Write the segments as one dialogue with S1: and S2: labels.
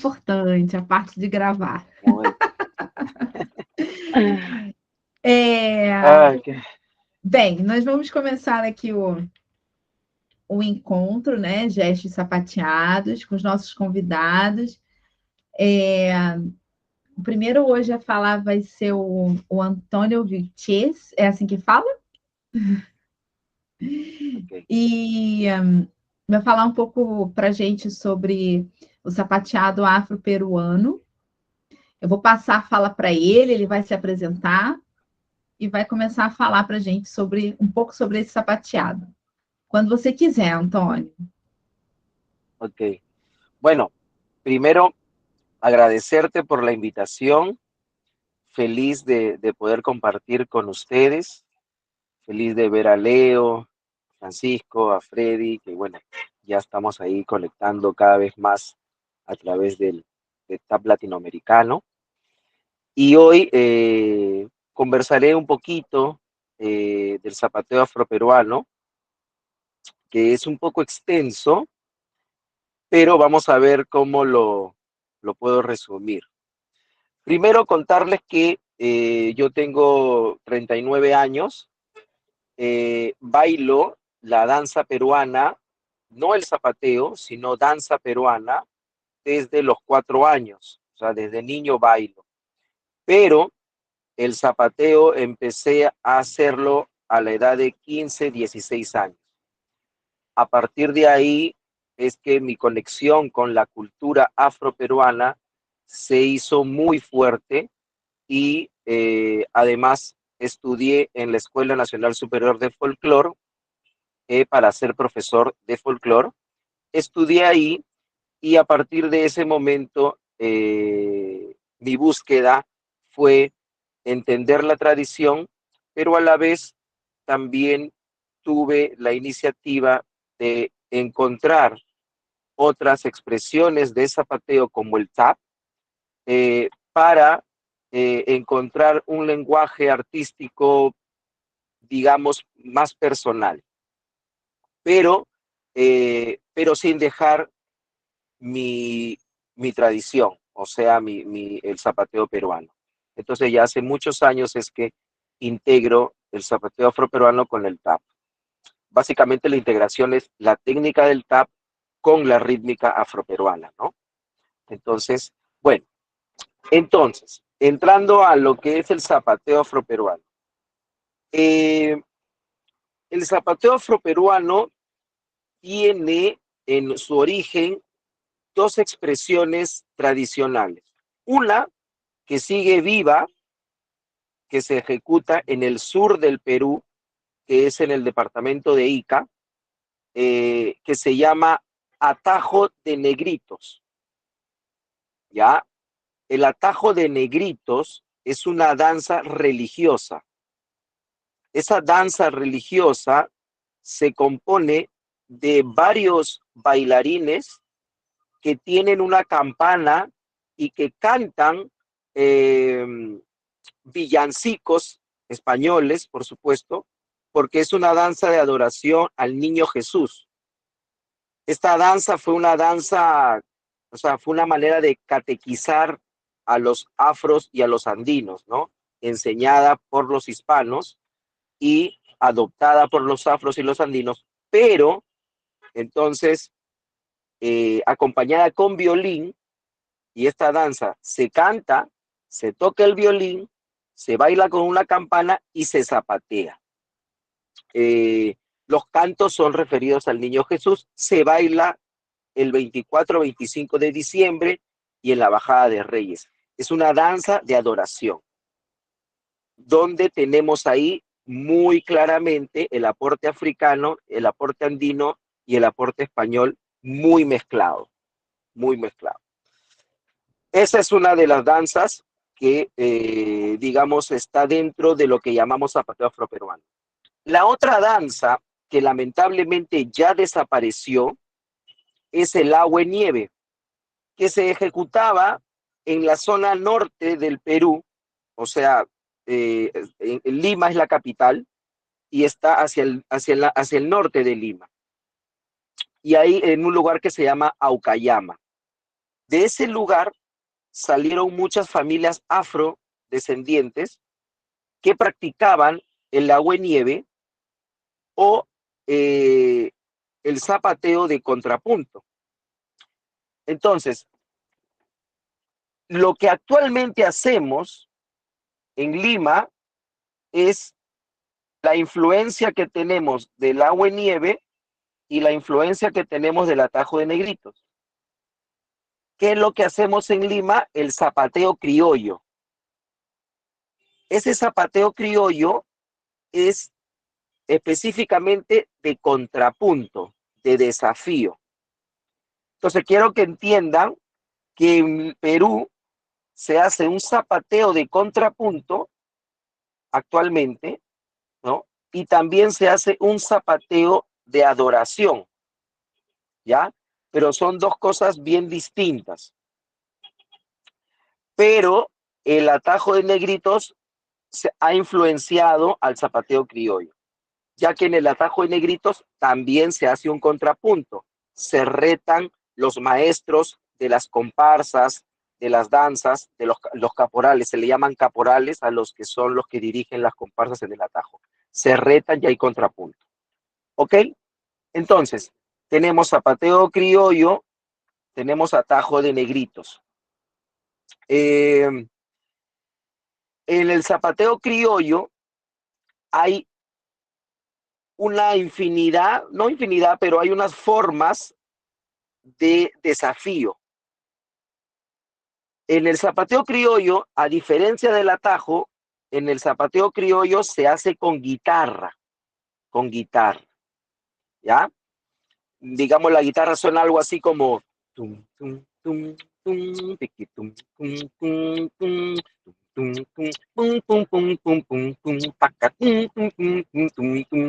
S1: importante, a parte de gravar.
S2: Muy.
S1: É,
S2: Ay, qué.
S1: bem, nós vamos começar aqui o encontro, né? Gestos sapateados, com os nossos convidados. O primeiro hoje a falar vai ser o Antônio Vilches, é assim que fala?
S2: Ok.
S1: E vai falar um pouco para a gente sobre o sapateado afro-peruano. Eu vou passar a fala para ele vai se apresentar e vai começar a falar para a gente sobre um pouco sobre esse sapateado. Quando você quiser, Antônio.
S2: Ok. Bueno, primero agradecerte por la invitación. Feliz de poder compartir con ustedes. Feliz de ver a Leo, Francisco, a Freddy, que bueno, ya estamos ahí conectando cada vez más a través del TAP latinoamericano. Y hoy conversaré un poquito del zapateo afroperuano, que es un poco extenso, pero vamos a ver cómo lo puedo resumir. Primero contarles que yo tengo 39 años, bailo la danza peruana, no el zapateo, sino danza peruana, desde los 4 años, o sea, desde niño bailo. Pero el zapateo empecé a hacerlo a la edad de 15, 16 años. A partir de ahí es que mi conexión con la cultura afroperuana se hizo muy fuerte y además estudié en la Escuela Nacional Superior de Folclore para ser profesor de folclore. Estudié ahí y a partir de ese momento mi búsqueda fue entender la tradición, pero a la vez también tuve la iniciativa de encontrar otras expresiones de zapateo como el tap para encontrar un lenguaje artístico, digamos, más personal, pero sin dejar mi tradición, o sea, el zapateo peruano. Entonces ya hace muchos años es que integro el zapateo afroperuano con el tap. Básicamente la integración es la técnica del tap con la rítmica afroperuana, ¿no? Entonces, bueno, entrando a lo que es el zapateo afroperuano. Eh, el zapateo afroperuano tiene en su origen dos expresiones tradicionales. Una que sigue viva, que se ejecuta en el sur del Perú, que es en el departamento de Ica, que se llama atajo de negritos. ¿Ya? El atajo de negritos es una danza religiosa. Esa danza religiosa se compone de varios bailarines que tienen una campana y que cantan eh, villancicos españoles, por supuesto, porque es una danza de adoración al niño Jesús. Esta danza fue una danza, o sea, fue una manera de catequizar a los afros y a los andinos, ¿no? Enseñada por los hispanos y adoptada por los afros y los andinos, pero entonces acompañada con violín, y esta danza se canta, se toca el violín, se baila con una campana y se zapatea. Los cantos son referidos al niño Jesús, se baila el 24-25 de diciembre y en la bajada de Reyes. Es una danza de adoración, donde tenemos ahí muy claramente el aporte africano, el aporte andino y el aporte español muy mezclado, muy mezclado. Esa es una de las danzas que, digamos, está dentro de lo que llamamos zapateo afroperuano. La otra danza que lamentablemente ya desapareció es el agua nieve, que se ejecutaba en la zona norte del Perú, o sea, Lima es la capital y está hacia el norte de Lima. Y ahí en un lugar que se llama Aucayama. De ese lugar salieron muchas familias afrodescendientes que practicaban el agua nieve o el zapateo de contrapunto. Entonces, lo que actualmente hacemos en Lima es la influencia que tenemos del agua nieve y la influencia que tenemos del atajo de Negritos. ¿Qué es lo que hacemos en Lima? El zapateo criollo. Ese zapateo criollo es específicamente de contrapunto, de desafío. Entonces quiero que entiendan que en Perú se hace un zapateo de contrapunto actualmente, ¿no? Y también se hace un zapateo de adoración, ¿ya? Pero son dos cosas bien distintas. Pero el atajo de Negritos se ha influenciado al zapateo criollo, ya que en el atajo de Negritos también se hace un contrapunto. Se retan los maestros de las comparsas, de las danzas, de los caporales, se le llaman caporales a los que son los que dirigen las comparsas en el atajo. Se retan y hay contrapunto. ¿Ok? Entonces, tenemos zapateo criollo, tenemos atajo de Negritos. En el zapateo criollo hay una infinidad, no infinidad, pero hay unas formas de desafío. En el zapateo criollo, a diferencia del atajo, en el zapateo criollo se hace con guitarra, ¿ya? Digamos, la guitarra suena algo así como tum, tum, tum, tum, piqui, tum, tum, tum, tum, tum, tum, pum, pum, pum, pum, pum, pum, paca, tum, tum, tum, tum, tum, tum.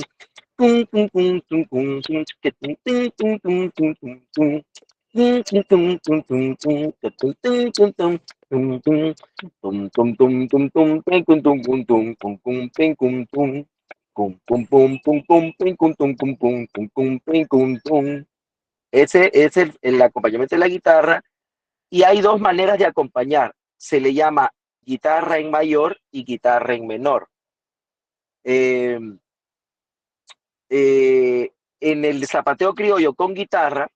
S2: Pum, pum, pum, pum, pum, pum, que tum, tum, tum, tum, tum, tum, tum. Tum, tum, tum, tum, tum, tum, que tum, tum, tum, tum, tum, tum. Tum, tum, tum, tum, tum, pen, cum, tum, cum, tum, cum, cum, pen, cum, tum. Cum, pum, pum, pum, pum, pen, cum, tum, cum, pum, cum, cum, pen, cum, tum. Ese es el acompañamiento de la guitarra. Y hay dos maneras de acompañar. Se le llama guitarra en mayor y guitarra en menor. En el zapateo criollo con guitarra,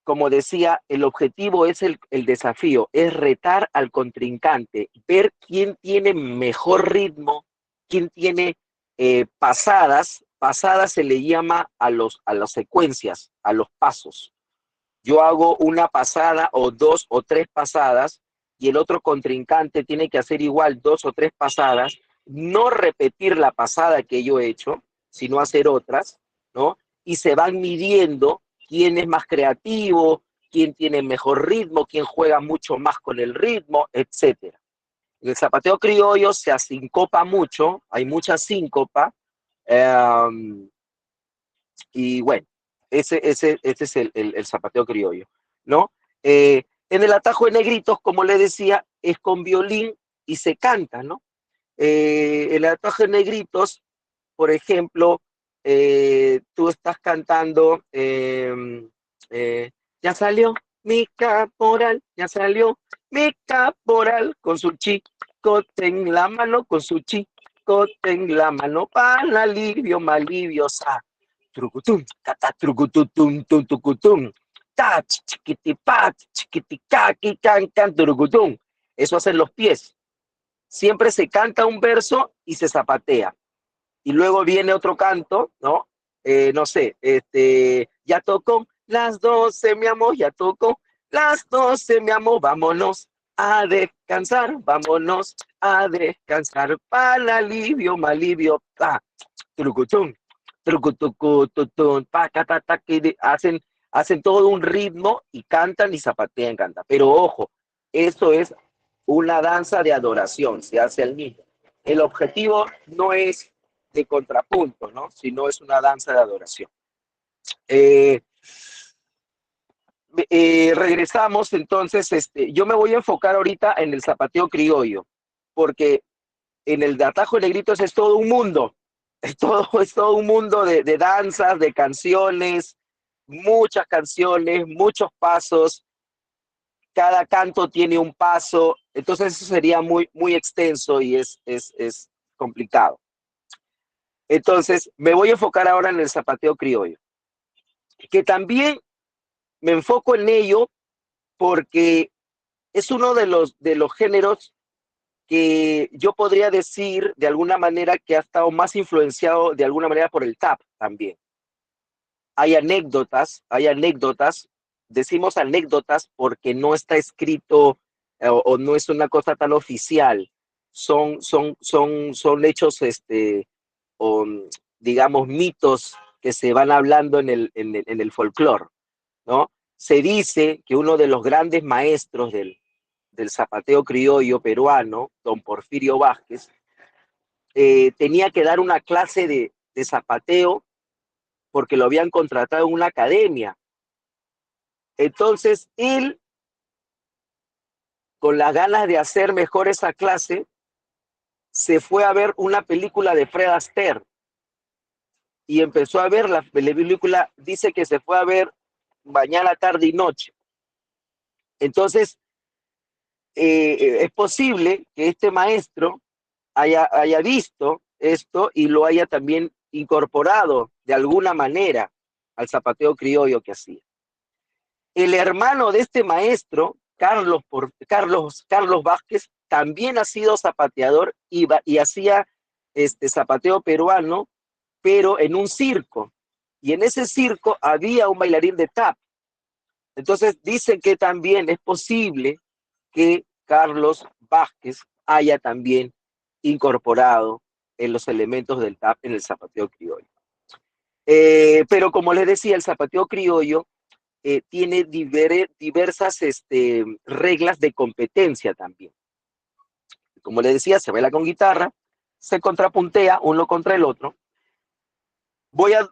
S2: como decía, el objetivo es el desafío, es retar al contrincante, ver quién tiene mejor ritmo, quién tiene pasadas. Pasadas se le llama a las secuencias, a los pasos. Yo hago una pasada o dos o tres pasadas y el otro contrincante tiene que hacer igual 2 o 3 pasadas, no repetir la pasada que yo he hecho, sino hacer otras, ¿no? Y se van midiendo quién es más creativo, quién tiene mejor ritmo, quién juega mucho más con el ritmo, etc. En el zapateo criollo se asincopa mucho, hay mucha síncopa, y bueno, ese es el zapateo criollo, ¿no? En el atajo de Negritos, como le decía, es con violín y se canta, ¿no? El atajo de Negritos, por ejemplo, tú estás cantando, ya salió mi caporal, ya salió mi caporal con su chicote en la mano, con su chicote en la mano, para alivio, maliviosa. Trucutum, tata, trucututum, tucutum, ta, chiquitipat, chiquiticaqui, can, trucutum. Eso hacen los pies. Siempre se canta un verso y se zapatea. Y luego viene otro canto, ¿no? No sé, ya tocó las 12, mi amor, ya tocó las 12, mi amor, vámonos a descansar, vámonos a descansar, para alivio, malivio, pa, trucutum, trucutucututum, pa, hacen todo un ritmo y cantan y zapatean, cantan. Pero ojo, eso es una danza de adoración, se hace al mismo. El objetivo no es de contrapunto, ¿no? Sino es una danza de adoración. Regresamos, entonces, yo me voy a enfocar ahorita en el zapateo criollo, porque en el de atajo de Negritos es todo un mundo, es todo un mundo de danzas, de canciones, muchas canciones, muchos pasos, cada canto tiene un paso, entonces eso sería muy, muy extenso y es complicado. Entonces, me voy a enfocar ahora en el zapateo criollo, que también me enfoco en ello porque es uno de los géneros que yo podría decir de alguna manera que ha estado más influenciado de alguna manera por el tap también. Hay anécdotas, decimos anécdotas porque no está escrito o no es una cosa tan oficial. Son hechos, o, digamos, mitos que se van hablando en el folclore, ¿no? Se dice que uno de los grandes maestros del zapateo criollo peruano, don Porfirio Vázquez, tenía que dar una clase de zapateo porque lo habían contratado en una academia. Entonces, él, con las ganas de hacer mejor esa clase, se fue a ver una película de Fred Astaire y empezó a ver la película, dice que se fue a ver mañana, tarde y noche. Entonces, es posible que este maestro haya visto esto y lo haya también incorporado de alguna manera al zapateo criollo que hacía. El hermano de este maestro, Carlos Vázquez, también ha sido zapateador y hacía zapateo peruano, pero en un circo. Y en ese circo había un bailarín de tap. Entonces dicen que también es posible que Carlos Vázquez haya también incorporado en los elementos del tap en el zapateo criollo. Pero como les decía, el zapateo criollo tiene diversas reglas de competencia también. Como les decía, se baila con guitarra, se contrapuntea uno contra el otro. Voy a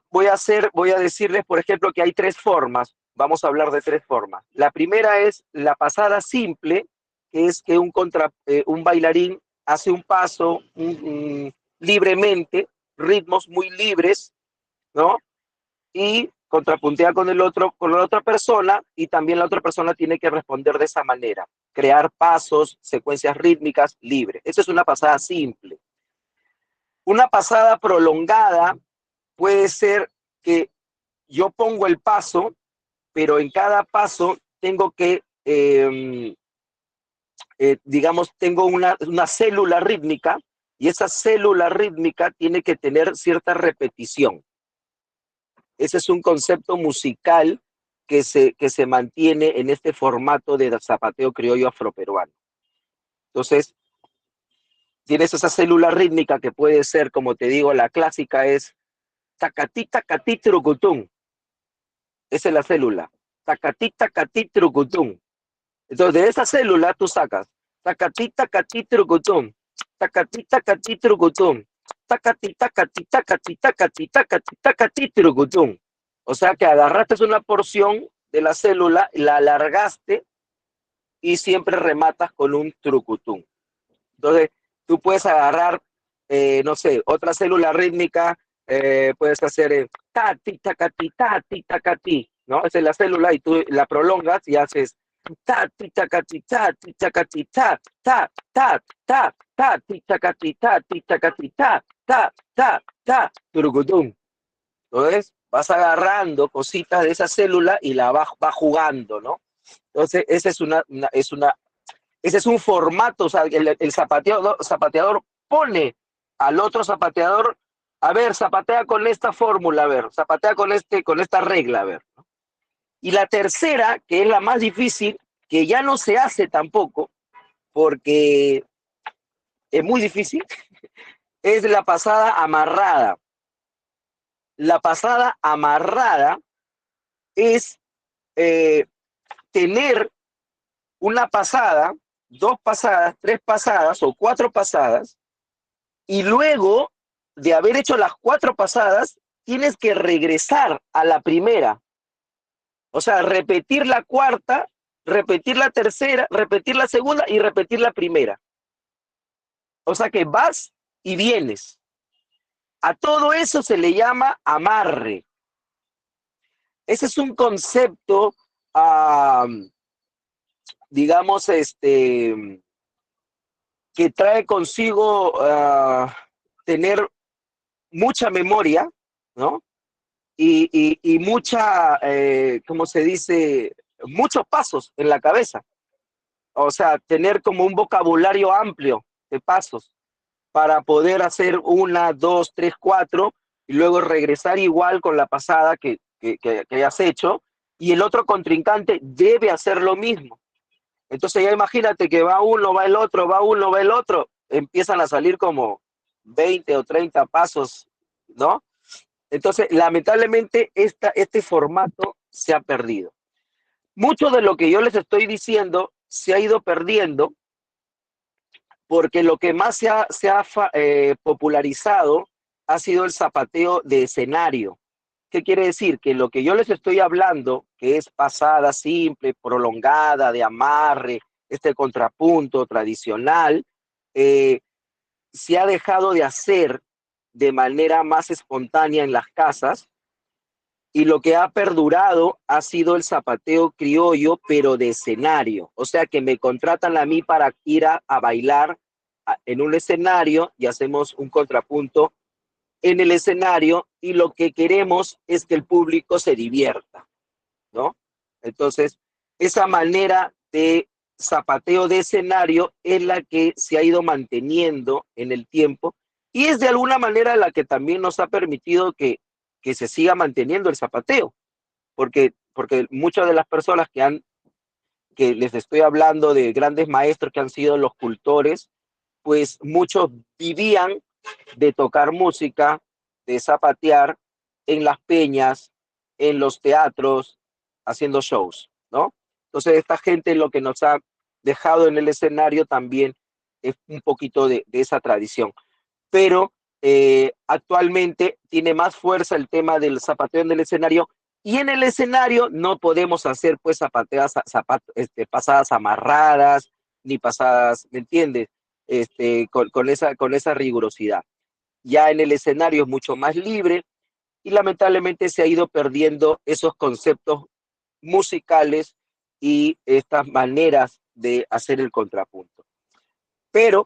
S2: decirles, por ejemplo, que hay tres formas. Vamos a hablar de tres formas. La primera es la pasada simple, que es que un bailarín hace un paso libremente, ritmos muy libres, ¿no? Y contrapuntea con la otra persona, y también la otra persona tiene que responder de esa manera, crear pasos, secuencias rítmicas libres. Esa es una pasada simple. Una pasada prolongada puede ser que yo pongo el paso, pero en cada paso tengo que, digamos, tengo una célula rítmica, y esa célula rítmica tiene que tener cierta repetición. Ese es un concepto musical que se mantiene en este formato de zapateo criollo afroperuano. Entonces, tienes esa célula rítmica que puede ser, como te digo, la clásica es tacatí, tacatí, trucutum. Esa es la célula. Tacatí, tacatí, trucutum. Entonces, de esa célula tú sacas tacatí, tacatí, trucutum. Tacatí, tacatí, trucutum. Tacatí, tacatí, tacatí, tacatí, tacatí, tacatí, trucutum. O sea que agarraste una porción de la célula, la alargaste y siempre rematas con un trucutum. Entonces, tú puedes agarrar, no sé, otra célula rítmica, puedes hacer tati, tacati, tati, tacati, ¿no? Esa es la célula y tú la prolongas y haces tati, tacati, tati, tacati, ta, ta, ta, ta, tati, tacati, tati, tacati, ta, ta, ta, ta, turucutum. Entonces, vas agarrando cositas de esa célula y la vas jugando, ¿no? Entonces, esa ese es un formato, o sea, el zapateador pone al otro zapateador, a ver, zapatea con esta fórmula, a ver, zapatea con esta regla, a ver, ¿no? Y la tercera, que es la más difícil, que ya no se hace tampoco, porque es muy difícil, es la pasada amarrada. La pasada amarrada es tener una pasada, dos pasadas, tres pasadas o cuatro pasadas, y luego de haber hecho las cuatro pasadas, tienes que regresar a la primera. O sea, repetir la cuarta, repetir la tercera, repetir la segunda y repetir la primera. O sea que vas y vienes. A todo eso se le llama amarre. Ese es un concepto digamos, que trae consigo tener mucha memoria, ¿no? Y mucha, ¿cómo se dice? Muchos pasos en la cabeza. O sea, tener como un vocabulario amplio de pasos para poder hacer una, dos, tres, cuatro, y luego regresar igual con la pasada que hayas hecho, y el otro contrincante debe hacer lo mismo. Entonces ya imagínate que va uno, va el otro, va uno, va el otro, empiezan a salir como 20 o 30 pasos, ¿no? Entonces, lamentablemente, este formato se ha perdido. Mucho de lo que yo les estoy diciendo se ha ido perdiendo porque lo que más se ha popularizado ha sido el zapateo de escenario. ¿Qué quiere decir? Que lo que yo les estoy hablando, que es pasada simple, prolongada, de amarre, este contrapunto tradicional, eh, se ha dejado de hacer de manera más espontánea en las casas y lo que ha perdurado ha sido el zapateo criollo, pero de escenario. O sea que me contratan a mí para ir a bailar en un escenario y hacemos un contrapunto en el escenario y lo que queremos es que el público se divierta, ¿no? Entonces, esa manera de zapateo de escenario es la que se ha ido manteniendo en el tiempo y es de alguna manera la que también nos ha permitido que se siga manteniendo el zapateo, porque muchas de las personas que les estoy hablando de grandes maestros que han sido los cultores, pues muchos vivían de tocar música, de zapatear en las peñas, en los teatros, haciendo shows, ¿no? Entonces esta gente lo que nos ha dejado en el escenario también es un poquito de esa tradición. Pero actualmente tiene más fuerza el tema del zapateo en el escenario y en el escenario no podemos hacer pues pasadas amarradas ni pasadas, ¿me entiendes? Con esa rigurosidad. Ya en el escenario es mucho más libre y lamentablemente se ha ido perdiendo esos conceptos musicales y estas maneras de hacer el contrapunto. Pero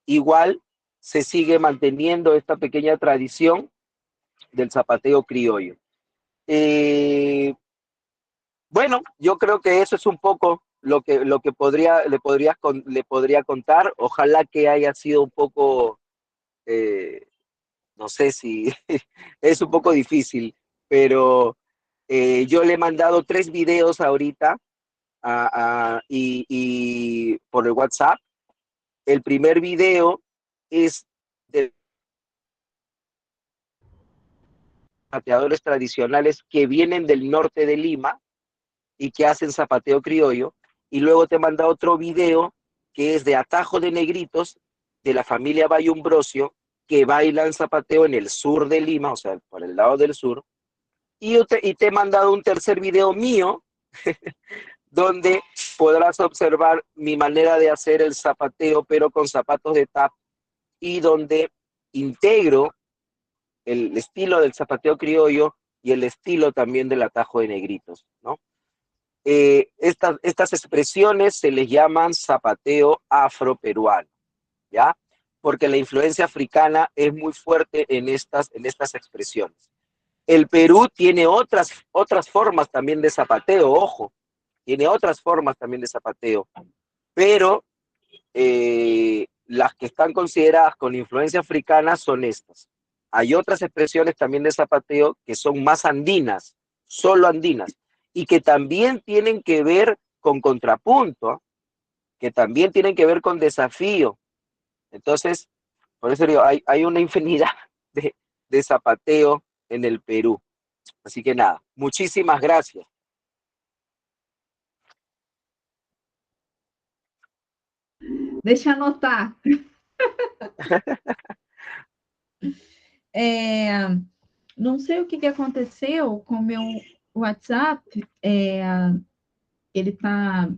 S2: igual se sigue manteniendo esta pequeña tradición del zapateo criollo. Eh, bueno, yo creo que eso es un poco lo que le podría contar. Ojalá que haya sido un poco, eh, no sé si es un poco difícil, pero yo le he mandado 3 videos ahorita y por el WhatsApp. El primer video es de zapateadores tradicionales que vienen del norte de Lima y que hacen zapateo criollo. Y luego te manda otro video que es de Atajo de Negritos, de la familia Bayumbrosio, que bailan zapateo en el sur de Lima, o sea, por el lado del sur. Y te he mandado un tercer video mío, donde podrás observar mi manera de hacer el zapateo, pero con zapatos de tap, y donde integro el estilo del zapateo criollo y el estilo también del atajo de negritos, ¿no? Estas expresiones se les llaman zapateo afroperuano, ¿ya? Porque la influencia africana es muy fuerte en estas expresiones. El Perú tiene otras formas también de zapateo, ojo, tiene otras formas también de zapateo, pero las que están consideradas con influencia africana son estas. Hay otras expresiones también de zapateo que son más andinas, solo andinas, y que también tienen que ver con contrapunto, que también tienen que ver con desafío. Entonces, por eso digo, hay una infinidad de zapateo en el Perú. Así que nada, muchísimas gracias.
S1: Deixa eu anotar. Não sei o que aconteceu com o meu WhatsApp. Ele está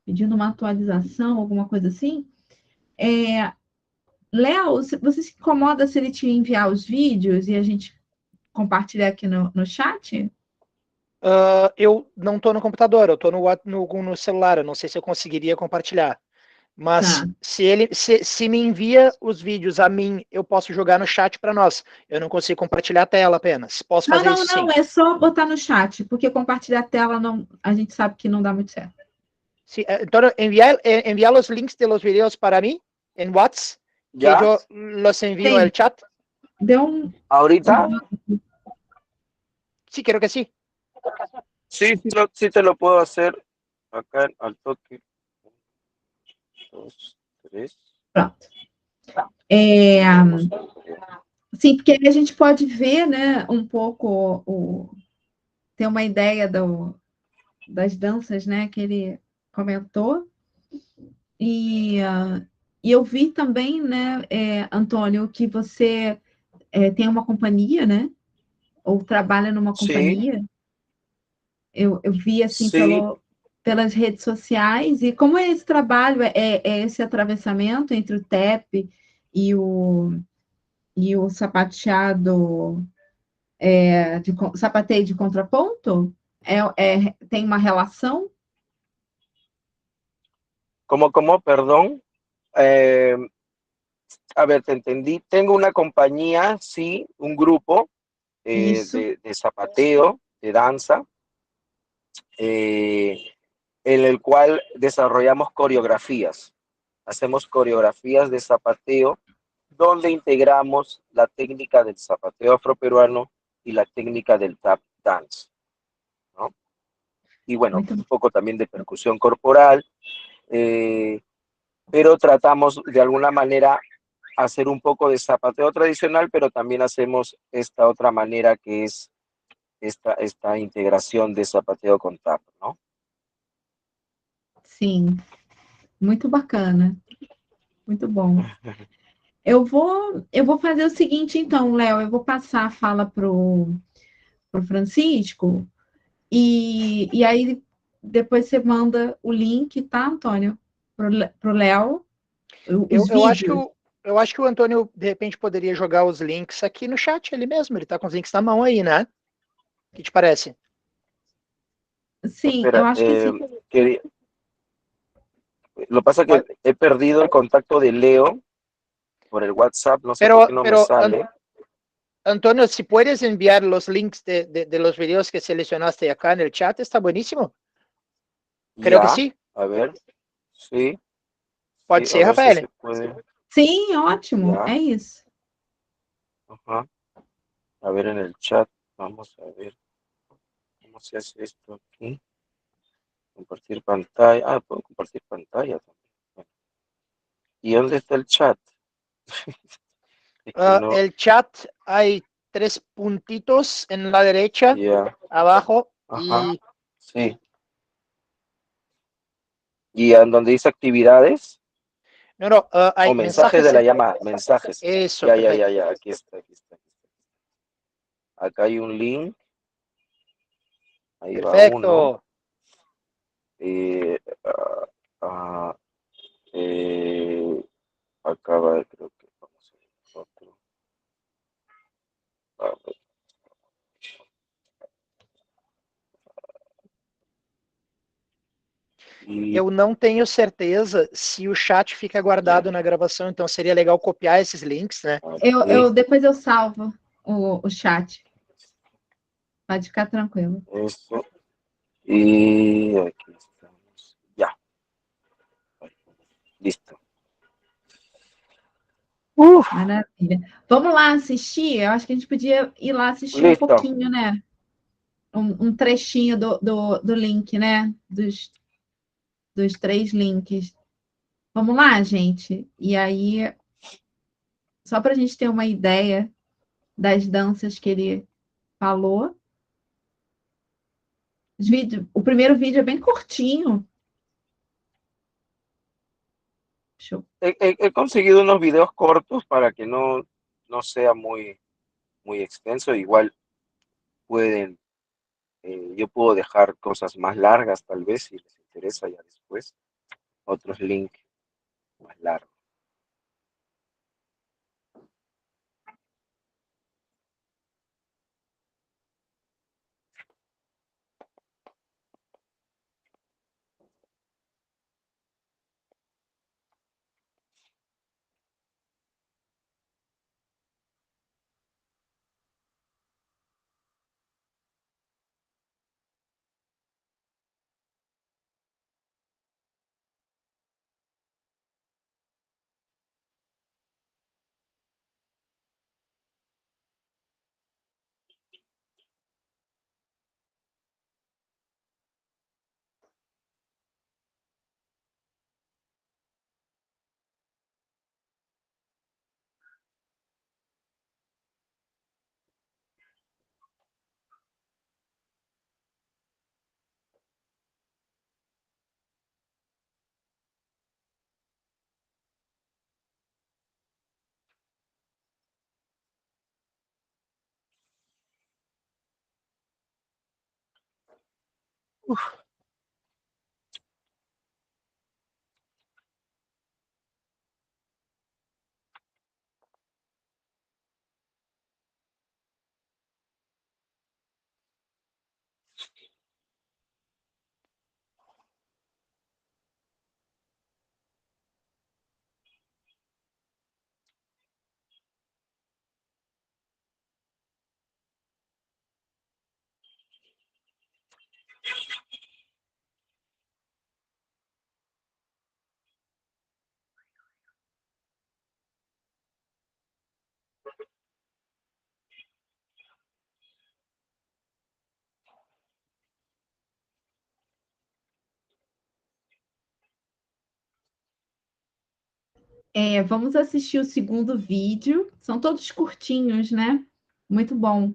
S1: pedindo uma atualização, alguma coisa assim. Léo, você se incomoda se ele te enviar os vídeos e a gente compartilhar aqui no chat?
S3: Eu não estou no computador, eu estou no celular, eu não sei se eu conseguiria compartilhar. Mas
S1: Tá.
S3: se me envia os vídeos a mim, eu posso jogar no chat para nós. Eu não consigo compartilhar a tela apenas. Posso
S1: Não,
S3: fazer
S1: não,
S3: isso
S1: não,
S3: sim.
S1: é só botar no chat, porque compartilhar a tela não, a gente sabe que não dá muito certo.
S3: Sí, entonces, enviar los links de los videos para mí en WhatsApp, que
S2: ¿Ya?
S3: yo los envío
S1: Sim,
S3: al chat.
S1: deu
S2: Ahorita,
S3: Sí, creo que sí.
S2: sí, sí te lo puedo hacer acá al toque. 2, 3.
S1: pronto. É,
S2: Vamos a ver.
S1: sim, porque aí a gente pode ver, né, um pouco, ter uma ideia das danças, né, que ele comentou. E eu vi também, né, Antônio, que você tem uma companhia, né? Ou trabalha numa
S2: Sí,
S1: companhia. Eu vi assim
S2: sí,
S1: pelas redes sociais. E como é esse trabalho? É esse atravessamento entre o tap e o sapateado, sapateio de contraponto? Tem uma relação?
S2: ¿cómo? Perdón. Eh, a ver, te entendí. Tengo una compañía, sí, un grupo
S1: Isso.
S2: de zapateo, de danza, eh, en el cual desarrollamos coreografías. Hacemos coreografías de zapateo donde integramos la técnica del zapateo afroperuano y la técnica del tap dance, ¿no? Y bueno,
S1: Muito
S2: un poco también de percusión corporal, eh, pero tratamos de alguna manera hacer un poco de zapateo tradicional, pero también hacemos esta otra manera que es esta integración de zapateo con tap, ¿no?
S1: sim, muito bacana, muito bom. Eu vou fazer o seguinte, então, Léo, eu vou passar a fala pro Francisco e aí depois você manda o link, tá, Antônio? Pro Léo,
S3: Eu,
S1: os
S3: eu acho que
S1: vídeos.
S3: o, eu acho que o Antônio, de repente, poderia jogar os links aqui no chat ele mesmo. Ele está com os links na mão aí, né? O que te parece?
S1: Sim, eu
S2: Espera,
S1: acho que sim.
S2: lo que pasa es que
S3: Pode-
S2: he perdido el contacto de Leo por el WhatsApp, no sé por qué
S3: Pero,
S2: no me
S3: pero
S2: sale.
S3: Antonio, si puedes enviar los links de los videos que seleccionaste acá en el chat, está buenísimo. Creo que
S2: Ya,
S3: sí.
S2: a ver, sí,
S3: Pode
S2: sí, a
S3: ser,
S2: ver si
S3: Rafael.
S2: se puede.
S1: Sim, ótimo,
S2: Ya,
S1: é isso.
S2: ajá. A ver en el chat, vamos a ver cómo se hace esto aquí. Compartir pantalla. Ah, puedo compartir pantalla también. Bueno, ¿y dónde está el chat? Es que no,
S3: El chat hay 3 puntitos en la derecha,
S2: ya,
S3: abajo,
S2: ajá,
S3: y
S2: sí. ¿Y en donde dice actividades?
S3: no, no,
S2: O
S3: hay
S2: mensajes de
S3: mensajes.
S2: la llamada, mensajes.
S3: Eso,
S2: Ya,
S3: perfecto.
S2: ya, aquí está, aquí está. Acá hay un link, ahí va uno.
S3: Perfecto.
S2: Eh, ah, ah, eh, acá va, creo que vamos a ver otro. A ver, y
S3: Eu não tenho certeza se o chat fica
S2: ya,
S3: guardado na gravação, então seria legal copiar esses links, né?
S2: ok,
S1: Depois eu salvo o chat. Pode ficar tranquilo.
S2: eso. Y aquí estamos. Ya, listo.
S1: Maravilha. Vamos lá assistir? Eu acho que a gente podia ir lá assistir um
S2: Listo.
S1: pouquinho, né? Um trechinho do link, né? Dos 3 links. Vamos lá, gente? E aí, só para a gente ter uma ideia das danças que ele falou. O primeiro vídeo é bem curtinho. Deixa eu...
S2: He conseguido unos videos cortos para que no sea muy extenso. Igual pueden, yo puedo dejar cosas más largas tal vez si les interesa ya después. Otros links más largos.
S1: Vamos assistir o segundo vídeo. São todos curtinhos, né? Muito bom.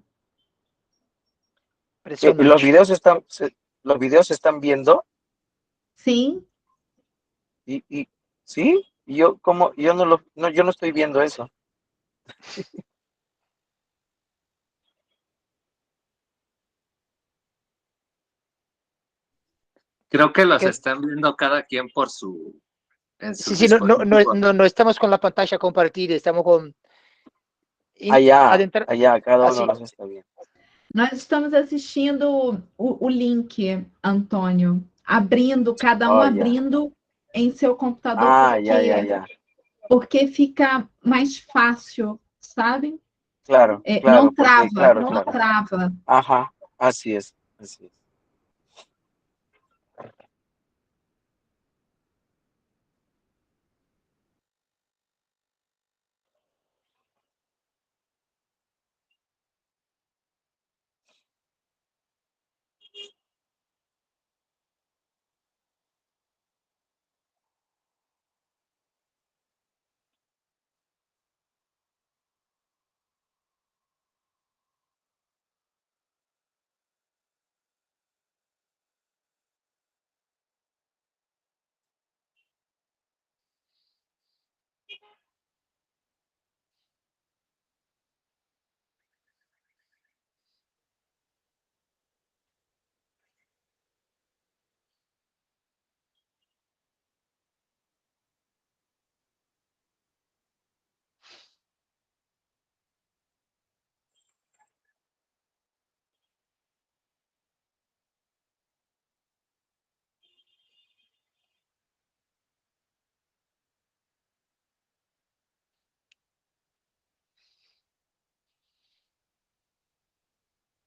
S2: ¿Los videos los videos se están viendo?
S1: Sim.
S2: ¿Sí? Yo como yo yo no estoy viendo eso.
S4: Creo que los están viendo cada quien por su...
S3: Sí, no estamos con la pantalla compartida, estamos con...
S2: Allá, cada uno los está viendo.
S1: Nós estamos assistindo o link, Antônio, abrindo, cada um abrindo em seu computador, porque fica mais fácil, sabe?
S2: Claro,
S1: não trava, não trava.
S2: Ajá, así es.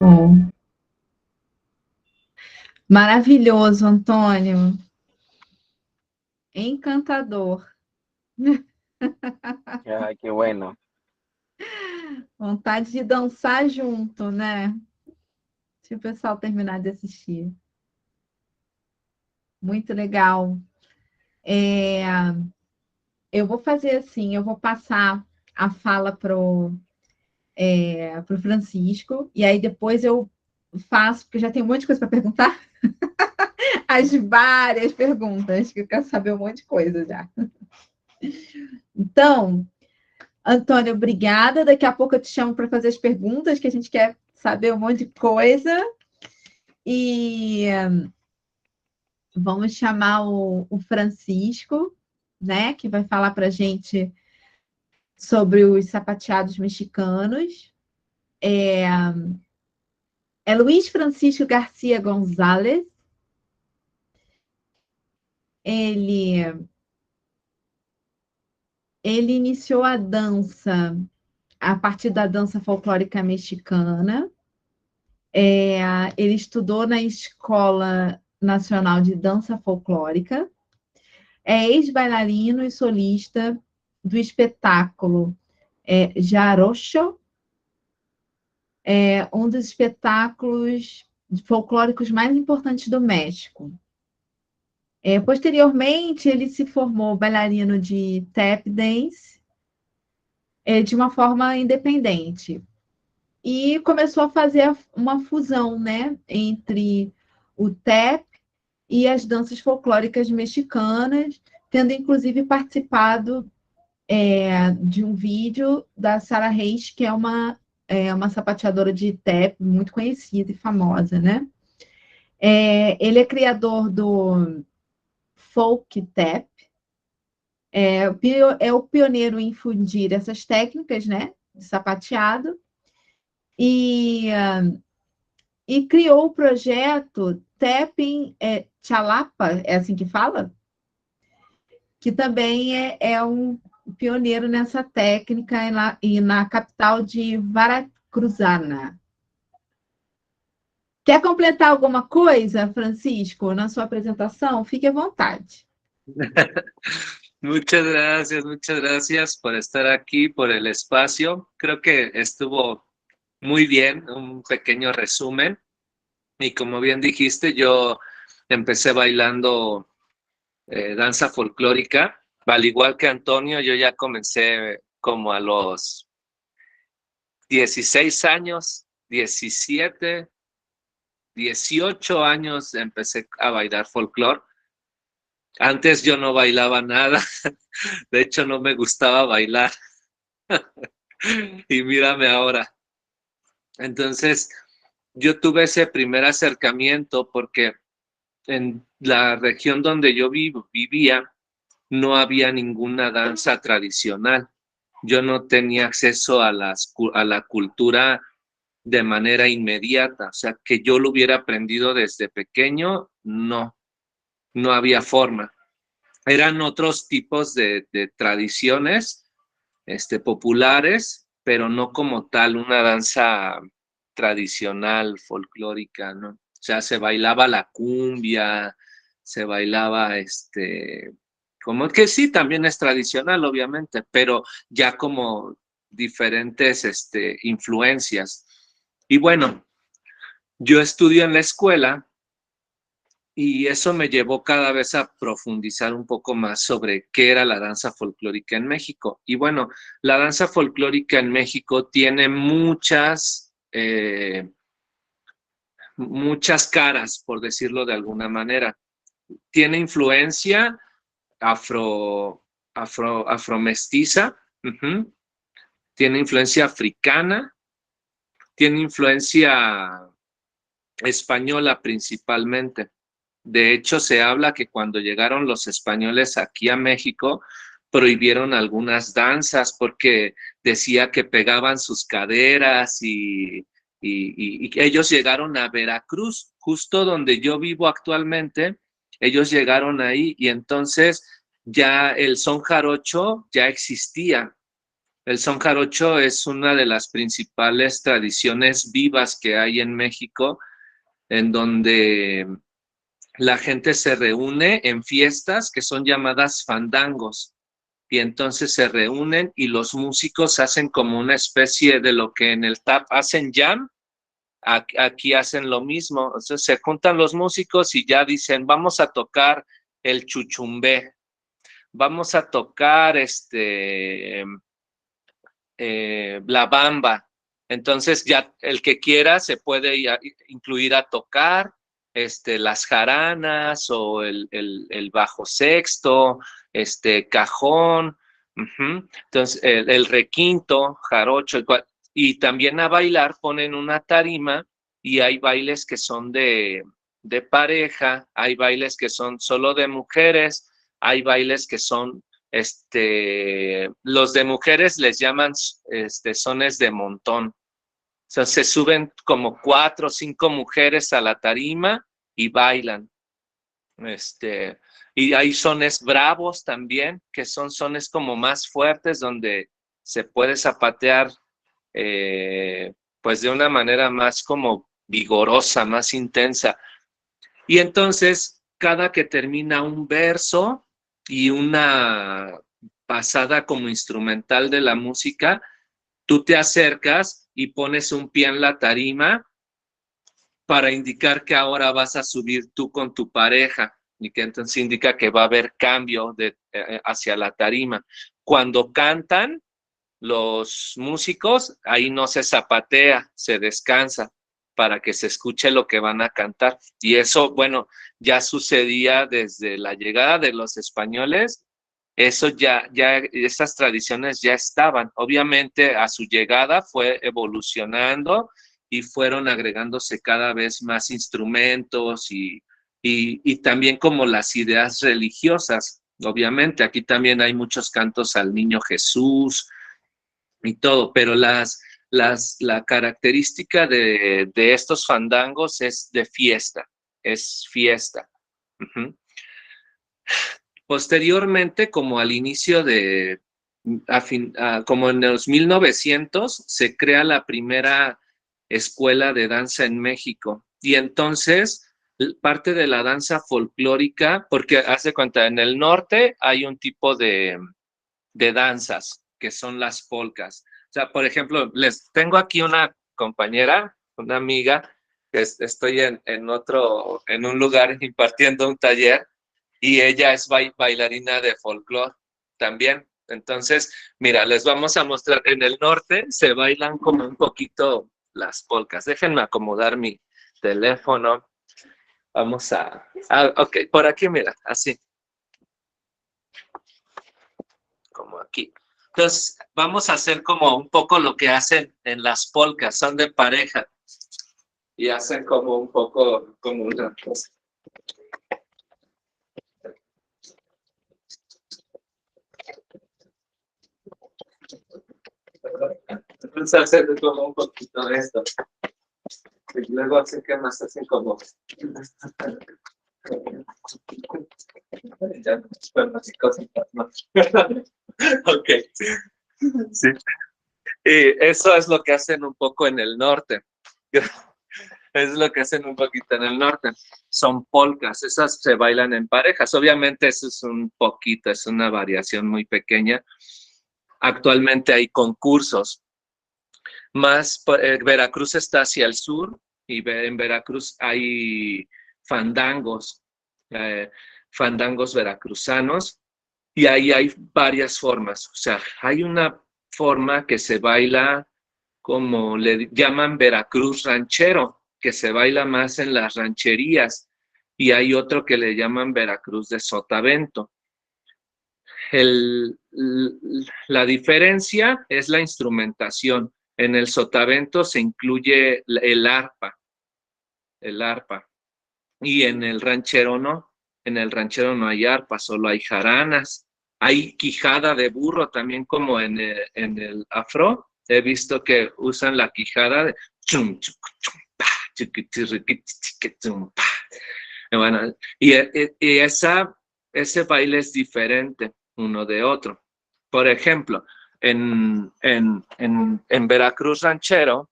S1: Bom. Maravilhoso, Antônio. Encantador.
S2: Qué bueno.
S1: Vontade de dançar junto, né? Se o pessoal terminar de assistir. Muito legal. Eu vou fazer assim, eu vou passar a fala pro Francisco, e aí depois eu faço, porque já tem um monte de coisa para perguntar. As várias perguntas, que eu quero saber um monte de coisa já. Então, Antônio, obrigada. Daqui a pouco eu te chamo para fazer as perguntas, que a gente quer saber um monte de coisa. E vamos chamar o Francisco, né, que vai falar para a gente sobre os sapateados mexicanos. É Luiz Francisco Garcia González. Ele iniciou a dança a partir da dança folclórica mexicana. Ele estudou na Escola Nacional de Dança Folclórica. É ex-bailarino e solista do espetáculo Jarocho, um dos espetáculos folclóricos mais importantes do México. Posteriormente, ele se formou bailarino de tap dance de uma forma independente. E começou a fazer uma fusão, né, entre o tap e as danças folclóricas mexicanas, tendo inclusive participado de um vídeo da Sarah Reis, que é uma sapateadora de tap muito conhecida e famosa, né? Ele é criador do folk tap, é o pioneiro em infundir essas técnicas, né, de sapateado, e criou o projeto Tapping Chalapa, é assim que fala? Que também é um pioneiro nessa técnica e na capital de Veracruzana. Quer completar alguma coisa, Francisco, na sua apresentação? Fique à vontade.
S4: Muchas gracias por estar aquí, por el espacio. Creo que estuvo muy bien, un pequeño resumen. Y como bien dijiste, yo empecé bailando danza folclórica. Al igual que Antonio, yo ya comencé como a los 16 años, 17, 18 años empecé a bailar folclore. Antes yo no bailaba nada, de hecho no me gustaba bailar. Y mírame ahora. Entonces, yo tuve ese primer acercamiento porque en la región donde yo vivía no había ninguna danza tradicional. Yo no tenía acceso a la cultura de manera inmediata, o sea, que yo lo hubiera aprendido desde pequeño, no había forma. Eran otros tipos de tradiciones populares, pero no como tal una danza tradicional, folclórica, ¿no? O sea, se bailaba la cumbia, se bailaba como que sí, también es tradicional, obviamente, pero ya como diferentes influencias. Y bueno, yo estudio en la escuela y eso me llevó cada vez a profundizar un poco más sobre qué era la danza folclórica en México. Y bueno, la danza folclórica en México tiene muchas caras, por decirlo de alguna manera. Tiene influencia afromestiza, tiene influencia africana, tiene influencia española principalmente. De hecho, se habla que cuando llegaron los españoles aquí a México, prohibieron algunas danzas porque decía que pegaban sus caderas y ellos llegaron a Veracruz, justo donde yo vivo actualmente. Ellos llegaron ahí y entonces ya el son jarocho ya existía. El son jarocho es una de las principales tradiciones vivas que hay en México, en donde la gente se reúne en fiestas que son llamadas fandangos. Y entonces se reúnen y los músicos hacen como una especie de lo que en el tap hacen jam. Aquí hacen lo mismo, o sea, se juntan los músicos y ya dicen, vamos a tocar el chuchumbé, vamos a tocar la bamba. Entonces ya el que quiera se puede incluir a tocar las jaranas o el bajo sexto, cajón, entonces el requinto, jarocho, y también a bailar ponen una tarima y hay bailes que son de pareja, hay bailes que son solo de mujeres, hay bailes que son, los de mujeres les llaman sones de montón. O sea, se suben como 4 o 5 mujeres a la tarima y bailan. Y hay sones bravos también, que son sones como más fuertes, donde se puede zapatear pues de una manera más como vigorosa, más intensa. Y entonces, cada que termina un verso y una pasada como instrumental de la música, tú te acercas y pones un pie en la tarima para indicar que ahora vas a subir tú con tu pareja, y que entonces indica que va a haber cambio hacia la tarima. Cuando cantan los músicos, ahí no se zapatea, se descansa para que se escuche lo que van a cantar. Y eso, bueno, ya sucedía desde la llegada de los españoles. Eso esas tradiciones ya estaban. Obviamente a su llegada fue evolucionando y fueron agregándose cada vez más instrumentos y también como las ideas religiosas. Obviamente, aquí también hay muchos cantos al Niño Jesús y todo, pero la característica de estos fandangos es de fiesta, es fiesta. Uh-huh. Posteriormente, como al inicio como en los 1900, se crea la primera escuela de danza en México. Y entonces, parte de la danza folclórica, porque hace cuenta, en el norte hay un tipo de danzas, que son las polcas. O sea, por ejemplo, les tengo aquí una compañera, una amiga, que estoy en un lugar impartiendo un taller, y ella es bailarina de folclore también. Entonces, mira, les vamos a mostrar. En el norte se bailan como un poquito las polcas. Déjenme acomodar mi teléfono. Vamos ok, por aquí, mira, así. Como aquí. Entonces, vamos a hacer como un poco lo que hacen en las polcas. Son de pareja. Y hacen como un poco como una cosa. Entonces hacer como un poquito de esto. Y luego hacen que más hacen como. Ya, ok. Sí. Y eso es lo que hacen un poco en el norte. Es lo que hacen un poquito en el norte. Son polcas, esas se bailan en parejas. Obviamente eso es un poquito, es una variación muy pequeña. Actualmente hay concursos. Más, Veracruz está hacia el sur y en Veracruz hay fandangos, fandangos veracruzanos, y ahí hay varias formas. O sea, hay una forma que se baila como le llaman Veracruz ranchero, que se baila más en las rancherías, y hay otro que le llaman Veracruz de sotavento. La diferencia es la instrumentación. En el sotavento se incluye el arpa, y en el ranchero no. En el ranchero no hay arpa, solo hay jaranas. Hay quijada de burro también, como en el afro. He visto que usan la quijada de bueno, y ese baile es diferente uno de otro. Por ejemplo, en Veracruz ranchero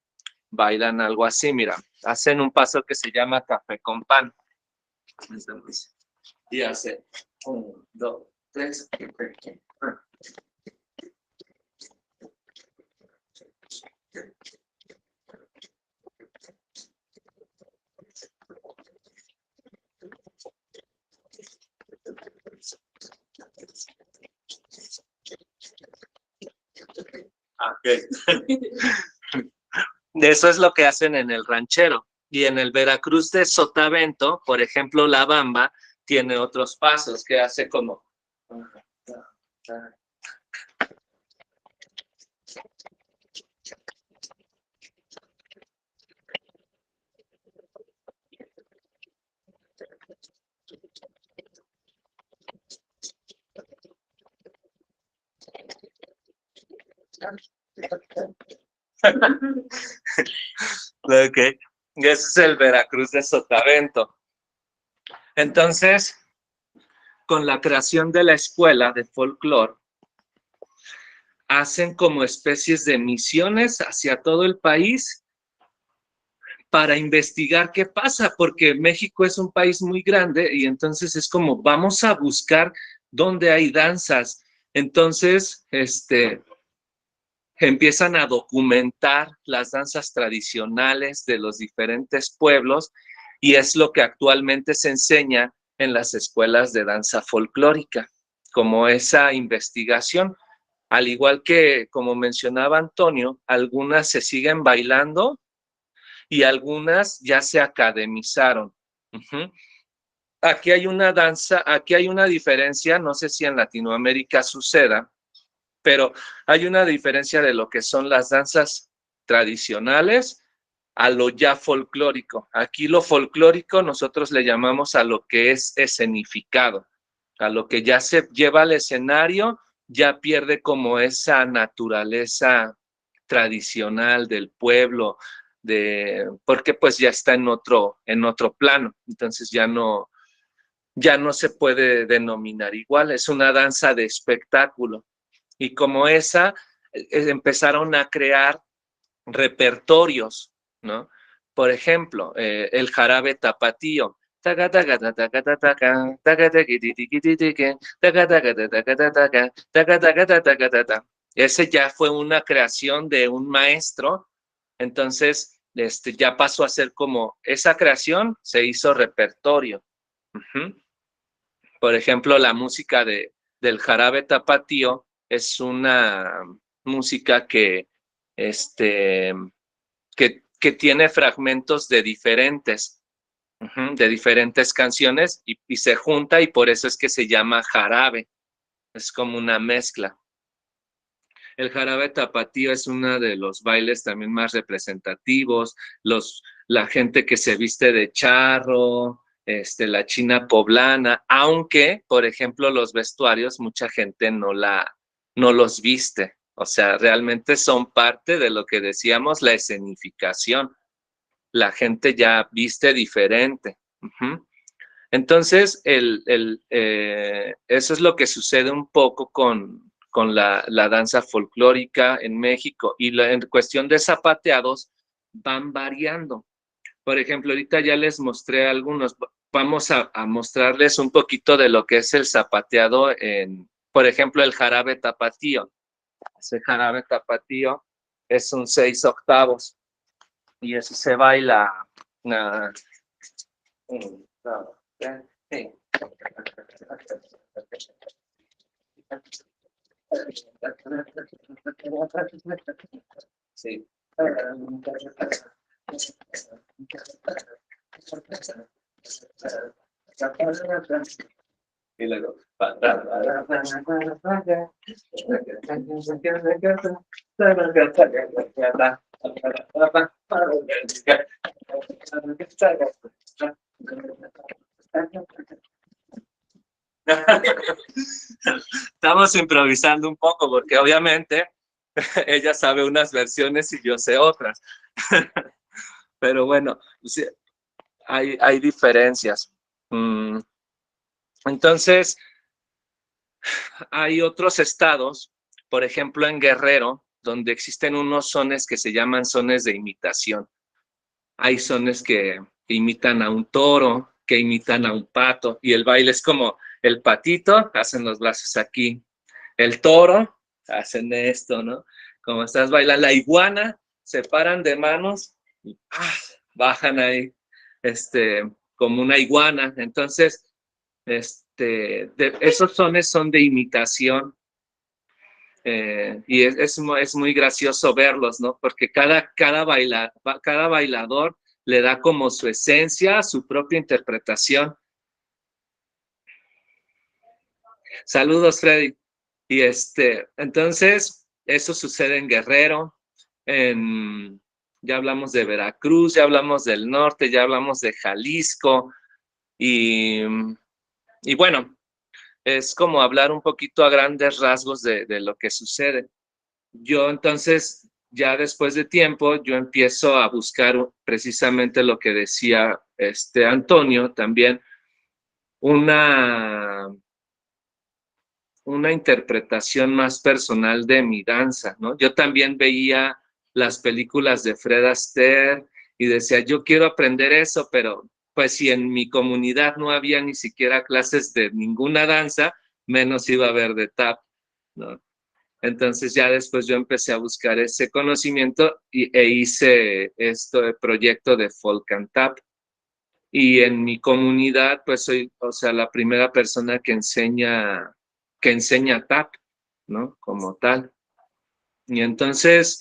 S4: bailan algo así, mira, hacen un paso que se llama café con pan. Y hace 1, 2, 3. Eso es lo que hacen en el ranchero. Y en el Veracruz de sotavento, por ejemplo, la bamba tiene otros pasos que hace como. Ok, ese es el Veracruz de sotavento. Entonces, con la creación de la escuela de folclore, hacen como especies de misiones hacia todo el país para investigar qué pasa, porque México es un país muy grande y entonces es como vamos a buscar dónde hay danzas. Entonces, empiezan a documentar las danzas tradicionales de los diferentes pueblos, y es lo que actualmente se enseña en las escuelas de danza folclórica, como esa investigación. Al igual que, como mencionaba Antonio, algunas se siguen bailando y algunas ya se academizaron. Uh-huh. Aquí hay una danza, aquí hay una diferencia, no sé si en Latinoamérica suceda, pero hay una diferencia de lo que son las danzas tradicionales a lo ya folclórico. Aquí lo folclórico nosotros le llamamos a lo que es escenificado, a lo que ya se lleva al escenario, ya pierde como esa naturaleza tradicional del pueblo, porque pues ya está en otro plano, entonces ya no se puede denominar igual, es una danza de espectáculo. Y como esa, empezaron a crear repertorios, ¿no? Por ejemplo, el jarabe tapatío. Ese ya fue una creación de un maestro, entonces ya pasó a ser como esa creación se hizo repertorio. Por ejemplo, la música del jarabe tapatío es una música que tiene fragmentos de diferentes canciones y se junta y por eso es que se llama jarabe. Es como una mezcla. El jarabe tapatío es uno de los bailes también más representativos. La gente que se viste de charro, la china poblana, aunque, por ejemplo, los vestuarios, mucha gente no los viste. O sea, realmente son parte de lo que decíamos, la escenificación. La gente ya viste diferente. Entonces, eso es lo que sucede un poco con la danza folclórica en México. Y en cuestión de zapateados, van variando. Por ejemplo, ahorita ya les mostré algunos. Vamos a mostrarles un poquito de lo que es el zapateado por ejemplo, el jarabe tapatío. Ese jarabe tapatío es un 6/8 y eso se baila. Sí. Y luego. Estamos improvisando un poco porque obviamente ella sabe unas versiones y yo sé otras. Pero bueno, sí, hay diferencias. Entonces, hay otros estados, por ejemplo en Guerrero, donde existen unos sones que se llaman sones de imitación. Hay sones que imitan a un toro, que imitan a un pato, y el baile es como el patito, hacen los brazos aquí, el toro, hacen esto, ¿no? Como estás bailando, la iguana, se paran de manos y bajan ahí, como una iguana. Entonces, esos sones son de imitación. Y es muy gracioso verlos, ¿no? Porque cada bailador le da como su esencia, su propia interpretación. Saludos, Freddy. Y entonces, eso sucede en Guerrero, ya hablamos de Veracruz, ya hablamos del norte, ya hablamos de Jalisco, y bueno, es como hablar un poquito a grandes rasgos de lo que sucede. Yo entonces, ya después de tiempo, yo empiezo a buscar precisamente lo que decía Antonio también, una interpretación más personal de mi danza, ¿no? Yo también veía las películas de Fred Astaire y decía, yo quiero aprender eso, pero pues si en mi comunidad no había ni siquiera clases de ninguna danza, menos iba a haber de tap, ¿no? Entonces ya después yo empecé a buscar ese conocimiento e hice el proyecto de Folk and Tap. Y en mi comunidad, pues soy, o sea, la primera persona que enseña tap, ¿no? Como tal. Y entonces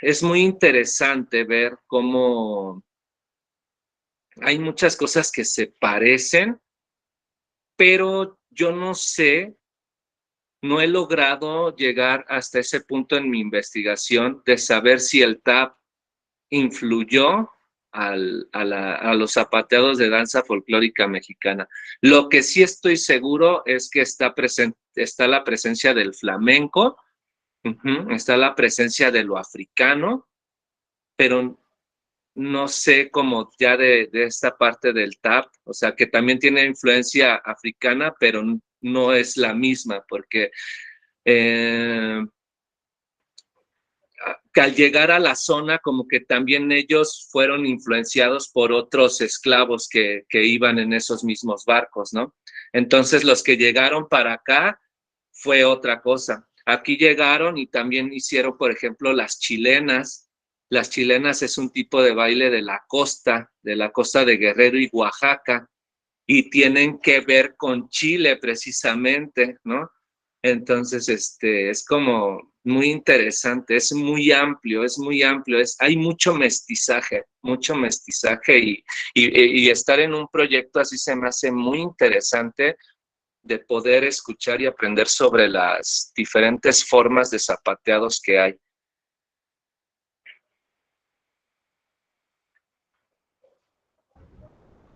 S4: es muy interesante ver cómo hay muchas cosas que se parecen, pero yo no sé, no he logrado llegar hasta ese punto en mi investigación de saber si el tap influyó a los zapateados de danza folclórica mexicana. Lo que sí estoy seguro es que está la presencia del flamenco, está la presencia de lo africano, pero no sé cómo ya de esta parte del tap, o sea, que también tiene influencia africana, pero no es la misma, porque que al llegar a la zona, como que también ellos fueron influenciados por otros esclavos que iban en esos mismos barcos, ¿no? Entonces, los que llegaron para acá fue otra cosa. Aquí llegaron y también hicieron, por ejemplo, las chilenas. Las chilenas es un tipo de baile de la costa de Guerrero y Oaxaca, y tienen que ver con Chile precisamente, ¿no? Entonces, es como muy interesante, es muy amplio, hay mucho mestizaje y estar en un proyecto así se me hace muy interesante de poder escuchar y aprender sobre las diferentes formas de zapateados que hay.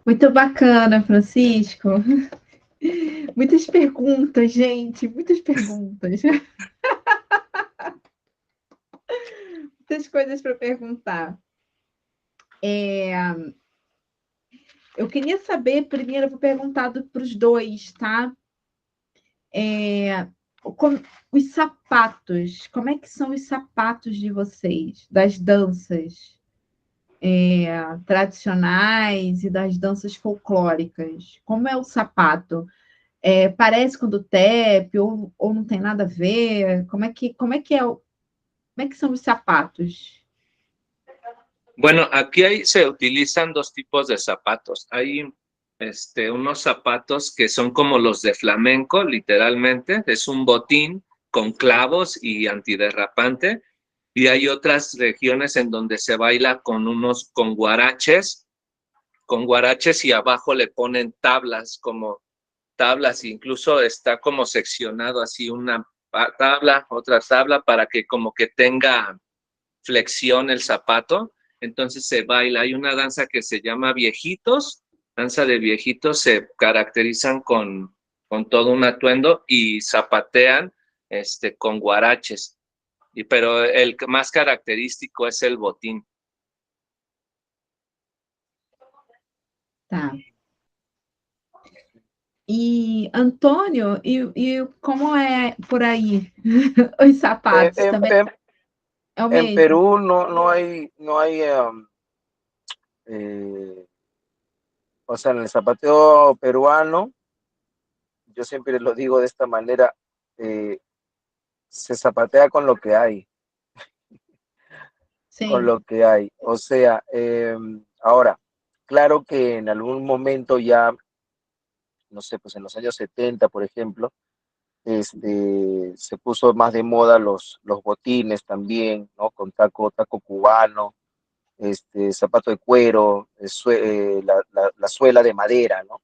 S1: Muito bacana, Francisco. Muitas perguntas, gente, muitas perguntas. Muitas coisas para perguntar. Eu queria saber, primeiro, eu vou perguntar para os dois, tá? Os sapatos, como é que são os sapatos de vocês, das danças tradicionais e das danças folclóricas? Como é o sapato? Parece com o do tap ou não tem nada a ver? Como é que são os sapatos?
S4: Bueno, aquí se utilizan dos tipos de zapatos. Hay unos zapatos que son como los de flamenco, literalmente. Es un botín con clavos y antiderrapante. Y hay otras regiones en donde se baila con guaraches y abajo le ponen tablas, incluso está como seccionado así una tabla, otra tabla, para que como que tenga flexión el zapato. Entonces se baila. Hay una danza que se llama viejitos, danza de viejitos, se caracterizan con todo un atuendo y zapatean con guaraches. Pero el más característico es el botín.
S1: Tá. E, Antônio, e como é por aí? Os sapatos também é o
S2: En
S1: mesmo?
S2: Perú no hay o sea, en el zapateo peruano, yo siempre lo digo de esta manera, se zapatea con lo que hay.
S1: Sim.
S2: Con lo que hay. O sea, ahora, claro que en algún momento ya, no sé, pues en los años 70, por ejemplo, se puso más de moda los botines también, ¿no? Con taco cubano, zapato de cuero, la suela de madera, ¿no?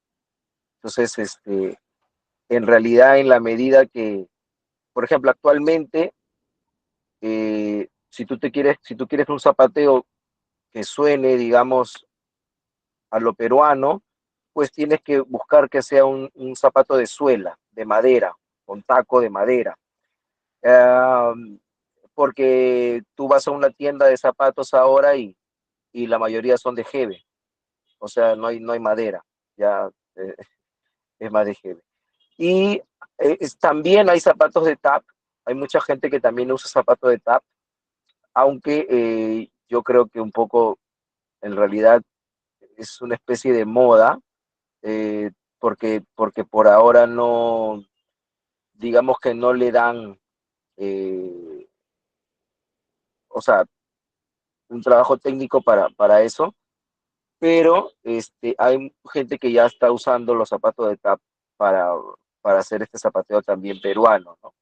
S2: Entonces, en realidad, en la medida que, por ejemplo, actualmente, si tú quieres un zapateo que suene, digamos, a lo peruano, pues tienes que buscar que sea un zapato de suela, de madera, con taco de madera. Porque tú vas a una tienda de zapatos ahora y la mayoría son de jeve, o sea, no hay madera, ya es más de jeve. Y también hay zapatos de tap, hay mucha gente que también usa zapatos de tap, aunque yo creo que un poco, en realidad, es una especie de moda, porque por ahora no, digamos que no le dan, o sea, un trabajo técnico para eso, pero hay gente que ya está usando los zapatos de tap para hacer este zapateo también peruano, ¿no?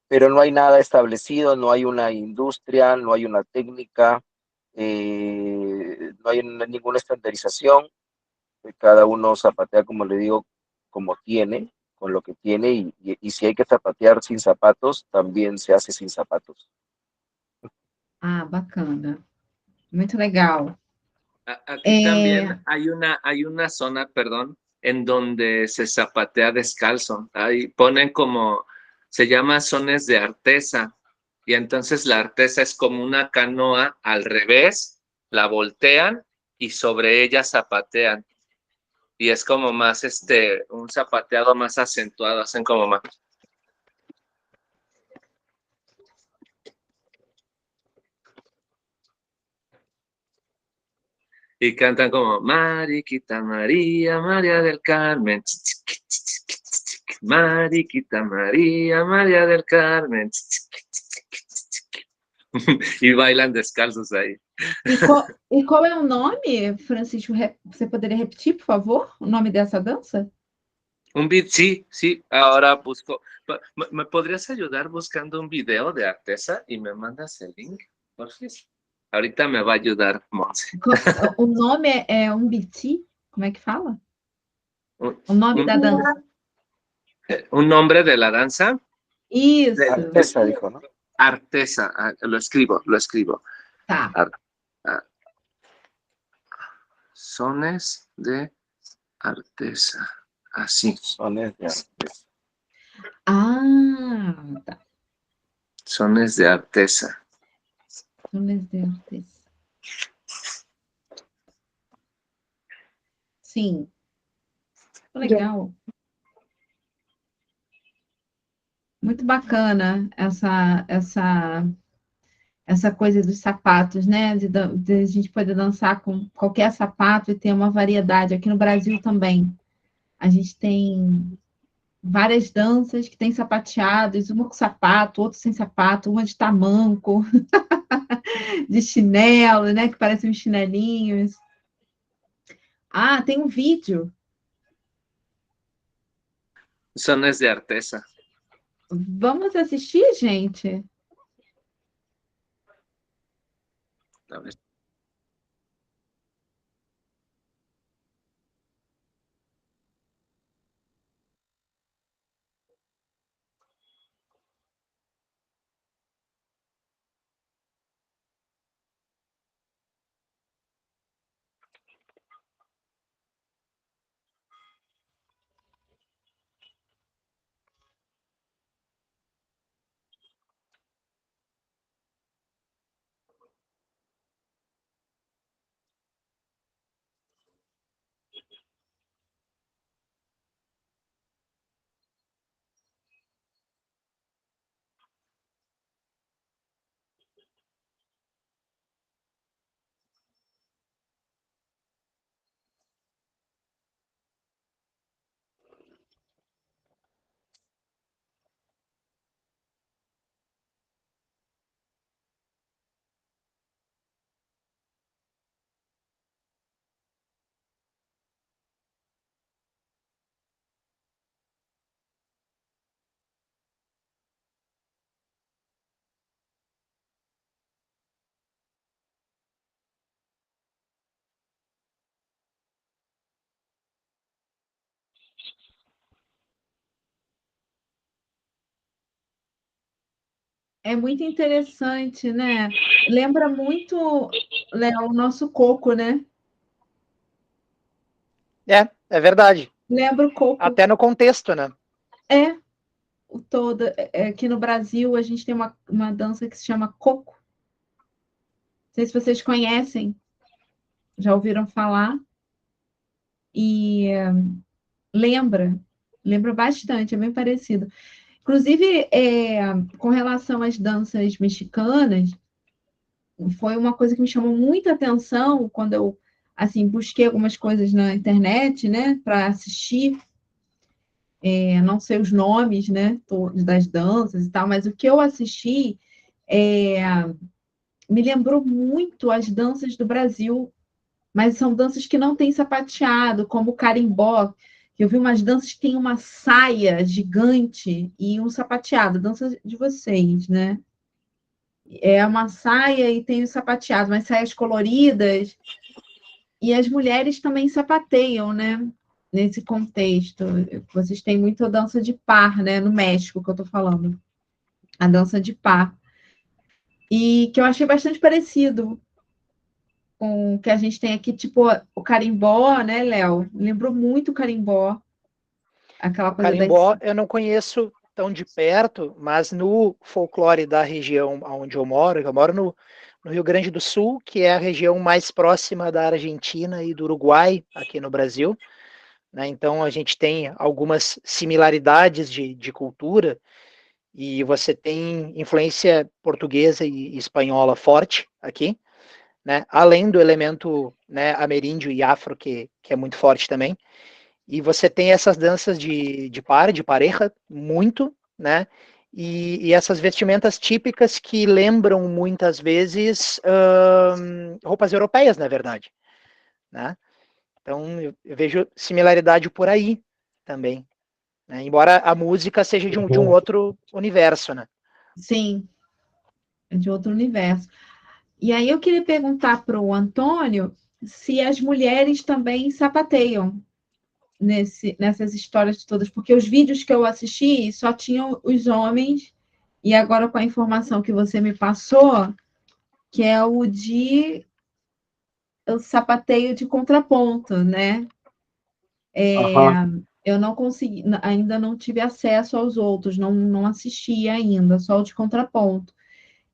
S2: Pero no hay nada establecido, no hay una industria, no hay una técnica, no hay ninguna estandarización. Cada uno zapatea, como le digo, como tiene, con lo que tiene, y si hay que zapatear sin zapatos, también se hace sin zapatos.
S1: Ah, bacana. Muito legal.
S4: Aquí también hay una zona, perdón, en donde se zapatea descalzo. Ahí ponen como, se llama zonas de artesa. Y entonces la artesa es como una canoa al revés, la voltean y sobre ella zapatean. Y es como más un zapateado más acentuado, hacen como más. Y cantan como Mariquita María, María del Carmen. Mariquita María, María del Carmen. E bailam descalços aí.
S1: E qual é o nome, Francisco? Você poderia repetir, por favor, o nome dessa dança?
S4: Sí, sí, ahora busco. ¿Me podrías ayudar buscando un video de Artesa y me mandas el link? Por favor. Ahorita me va a ayudar, Monse.
S1: O nome é Umbiti? Como é que fala? O nome da dança.
S4: ¿Un nombre de la danza?
S1: Isso.
S2: Artesa, dijo, ¿no?
S4: Artesa, lo escribo.
S1: Tá.
S4: Sones de Artesa. Así.
S2: Sones de Artesa.
S1: Ah, tá.
S4: Sones de Artesa.
S1: Sones de Artesa. Sim. Legal. Muito bacana essa coisa dos sapatos, né? De a gente poder dançar com qualquer sapato e ter uma variedade. Aqui no Brasil também. A gente tem várias danças que tem sapateados, uma com sapato, outra sem sapato, uma de tamanco, de chinelo, né? Que parecem uns chinelinhos. Ah, tem um vídeo.
S4: Sones de Artesa.
S1: Vamos assistir, gente?
S4: A ver.
S1: É muito interessante, né? Lembra muito, Léo, o nosso coco, né?
S3: É verdade.
S1: Lembra o coco.
S3: Até no contexto, né?
S1: O todo. Aqui no Brasil, a gente tem uma dança que se chama coco. Não sei se vocês conhecem, já ouviram falar. E lembra bastante, é bem parecido. Inclusive, com relação às danças mexicanas, foi uma coisa que me chamou muita atenção quando eu assim busquei algumas coisas na internet, né, para assistir. Não sei os nomes, né, das danças e tal, mas o que eu assisti me lembrou muito as danças do Brasil, mas são danças que não têm sapateado, como o carimbó. Eu vi umas danças que tem uma saia gigante e um sapateado, dança de vocês, né? É uma saia e tem o sapateado, mas saias coloridas. E as mulheres também sapateiam, né? Nesse contexto. Vocês têm muita dança de par, né? No México, que eu tô falando. A dança de par. e que eu achei bastante parecido com o que a gente tem aqui, tipo o carimbó, né, Léo? Lembrou muito o carimbó, aquela
S3: O
S1: coisa das...
S3: carimbó eu não conheço tão de perto, mas no folclore da região onde eu moro no Rio Grande do Sul, que é a região mais próxima da Argentina e do Uruguai, aqui no Brasil, né? Então a gente tem algumas similaridades de cultura, e você tem influência portuguesa e espanhola forte aqui, né? Além do elemento, né, ameríndio e afro, que é muito forte também. E você tem essas danças de par, de pareja, muito, né? E essas vestimentas típicas que lembram muitas vezes roupas europeias, na verdade, né? Então eu vejo similaridade por aí também, né? Embora a música seja de um outro universo, né?
S1: Sim, é de outro universo. E aí eu queria perguntar para o Antônio se as mulheres também sapateiam nessas histórias todas, porque os vídeos que eu assisti só tinham os homens, e agora com a informação que você me passou, que é o sapateio de contraponto, né?
S2: Ajá.
S1: Eu não consegui, ainda não tive acesso aos outros, não assisti ainda, só o de contraponto.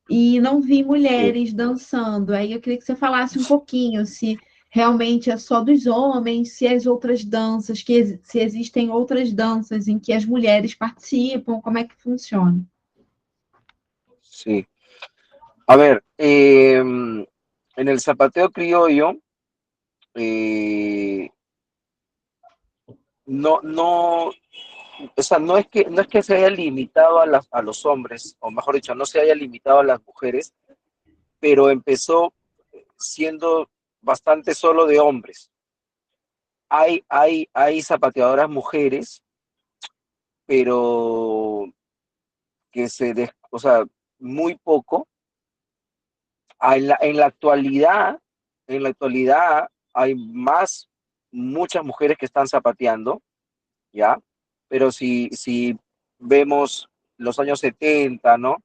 S1: E não vi
S2: Sí.
S1: mulheres dançando. Aí eu queria que você falasse um pouquinho se realmente é só dos homens, se as outras danças, se existem outras danças em que as mulheres participam, como é que funciona?
S2: Sí. A ver, en el zapateo criollo, eh, no, o sea, no es que se haya limitado a los hombres, o mejor dicho, no se haya limitado a las mujeres, pero empezó siendo bastante solo de hombres. Hay zapateadoras mujeres, pero que o sea, muy poco. En la actualidad hay muchas mujeres que están zapateando, ¿ya? Pero si vemos los años 70, ¿no?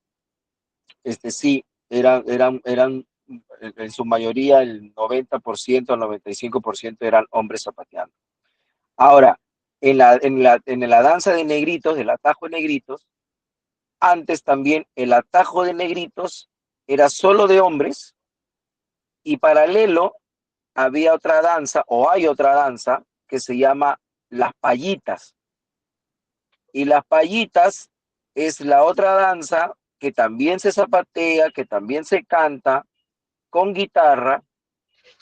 S2: Sí, eran en su mayoría el 90%, el 95% eran hombres zapateando. Ahora, en la danza de negritos, del atajo de negritos, antes también el atajo de negritos era solo de hombres y paralelo había otra danza, o hay otra danza, que se llama las payitas. Y las payitas es la otra danza que también se zapatea, que también se canta con guitarra,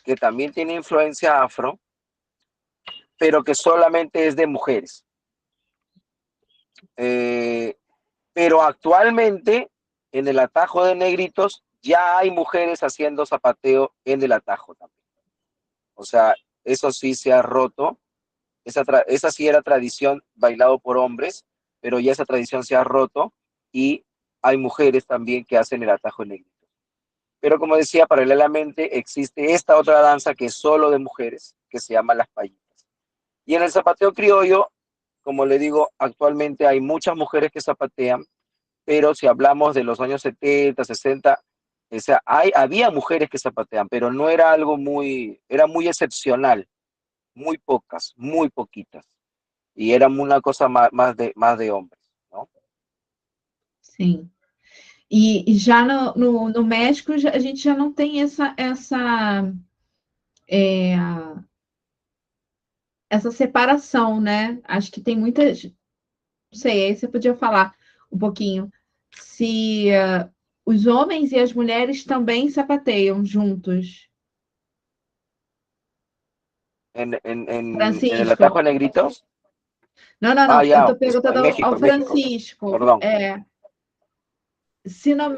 S2: que también tiene influencia afro, pero que solamente es de mujeres. Pero actualmente en el atajo de negritos ya hay mujeres haciendo zapateo en el atajo también. O sea, eso sí se ha roto. Esa sí era tradición bailado por hombres, pero ya esa tradición se ha roto y hay mujeres también que hacen el atajo de negritos. Pero como decía, paralelamente existe esta otra danza que es solo de mujeres, que se llama las payitas. Y en el zapateo criollo, como le digo, actualmente hay muchas mujeres que zapatean, pero si hablamos de los años 70, 60, o sea, había mujeres que zapatean, pero no era algo era muy excepcional, muy pocas, muy poquitas. Y era una cosa más de hombres, ¿no?
S1: Sim. E já no México a gente já não tem é, essa separação, né? Acho que tem muitas. Não sei, aí você podia falar um pouquinho se os homens e as mulheres também sapateiam juntos.
S2: En el atajo
S1: Francisco.
S2: de negritos.
S1: Não. Eu
S2: Ya,
S1: estou perguntando
S2: en
S1: ao
S2: México,
S1: Francisco.
S2: perdón.
S1: Se no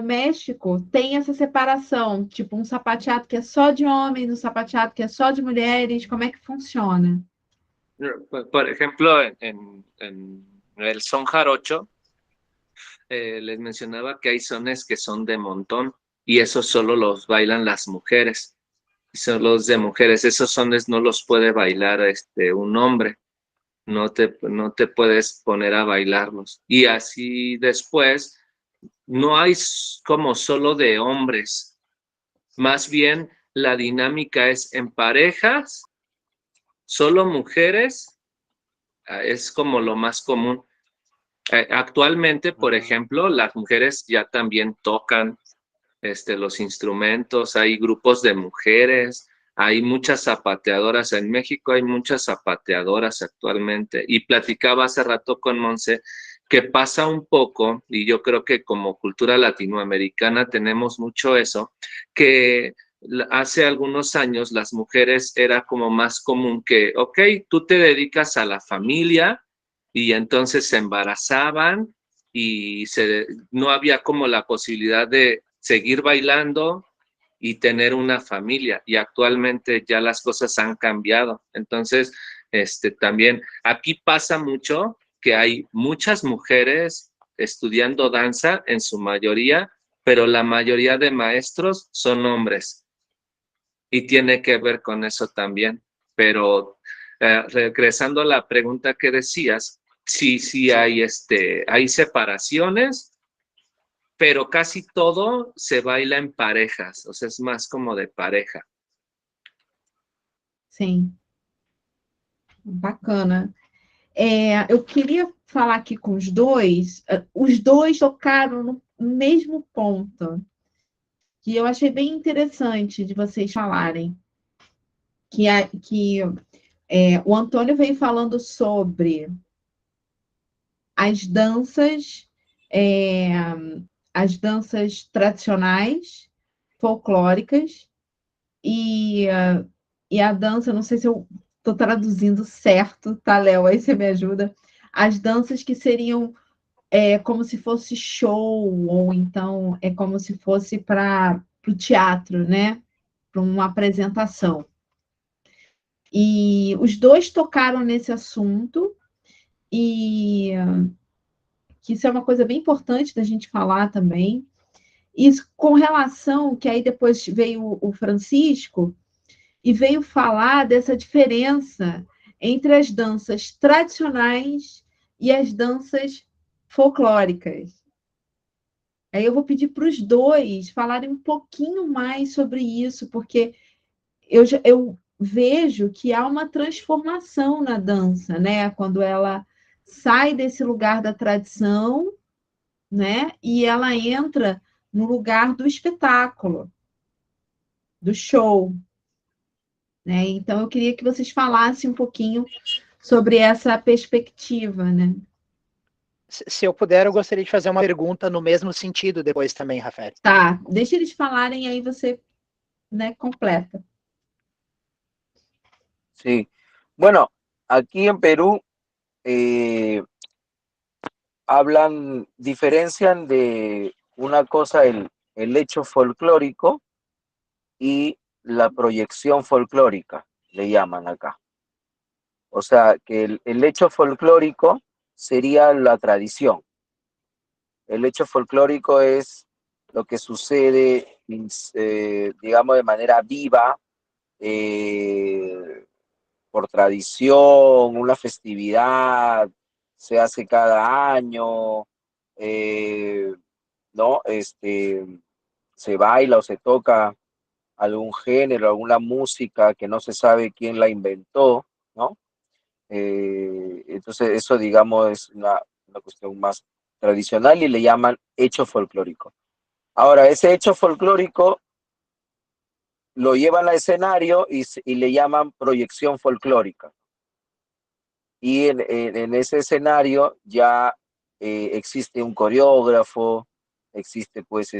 S1: México tem essa separação, tipo um sapateado que é só de homens, um sapateado que é só de mulheres, como é que funciona?
S4: Por ejemplo, en el son jarocho, les mencionaba que hay sones que son de montón y esos solo los bailan las mujeres. Y son los de mujeres. Esos sones no los puede bailar un hombre. No te puedes poner a bailarlos. Y así después no hay como solo de hombres, más bien la dinámica es en parejas, solo mujeres, es como lo más común. Actualmente, por ejemplo, las mujeres ya también tocan los instrumentos, hay grupos de mujeres, hay muchas zapateadoras. En México hay muchas zapateadoras actualmente. Y platicaba hace rato con Monse que pasa un poco, y yo creo que como cultura latinoamericana tenemos mucho eso, que hace algunos años las mujeres era como más común que, ok, tú te dedicas a la familia y entonces se embarazaban y no había como la posibilidad de seguir bailando y tener una familia. Y actualmente ya las cosas han cambiado. Entonces, también aquí pasa mucho que hay muchas mujeres estudiando danza en su mayoría, pero la mayoría de maestros son hombres. Y tiene que ver con eso también. Pero regresando a la pregunta que decías, sí hay separaciones, pero casi todo se baila en parejas, o sea, es más como de pareja.
S1: Sim. Bacana. Eu queria falar aqui com os dois tocaram no mesmo ponto, que eu achei bem interessante de vocês falarem, o Antônio veio falando sobre as danças, as danças tradicionais, folclóricas, e a dança, não sei se eu estou traduzindo certo, tá, Léo? Aí você me ajuda. As danças que seriam como se fosse show, ou então é como se fosse para o teatro, né? Para uma apresentação. E os dois tocaram nesse assunto, e que isso é uma coisa bem importante da gente falar também. E com relação, que aí depois veio o Francisco, e veio falar dessa diferença entre as danças tradicionais e as danças folclóricas. Aí eu vou pedir para os dois falarem um pouquinho mais sobre isso, porque eu vejo que há uma transformação na dança, né? Quando ela sai desse lugar da tradição, né? E ela entra no lugar do espetáculo, do show. Né? Então, eu queria que vocês falassem um pouquinho sobre essa perspectiva, né?
S3: Se eu puder, eu gostaria de fazer uma pergunta no mesmo sentido depois também, Rafael.
S1: Tá, deixa eles falarem, aí você, né, completa.
S2: Sí. Bueno, aquí en Perú diferencian de una cosa el hecho folclórico y la proyección folclórica, le llaman acá. O sea, que el hecho folclórico sería la tradición. El hecho folclórico es lo que sucede, digamos, de manera viva, por tradición, una festividad, se hace cada año, ¿no? Se baila o se toca algún género, alguna música que no se sabe quién la inventó, ¿no? Entonces eso, digamos, es una cuestión más tradicional y le llaman hecho folclórico. Ahora, ese hecho folclórico lo llevan al escenario y le llaman proyección folclórica. Y en ese escenario ya existe un coreógrafo, existe pues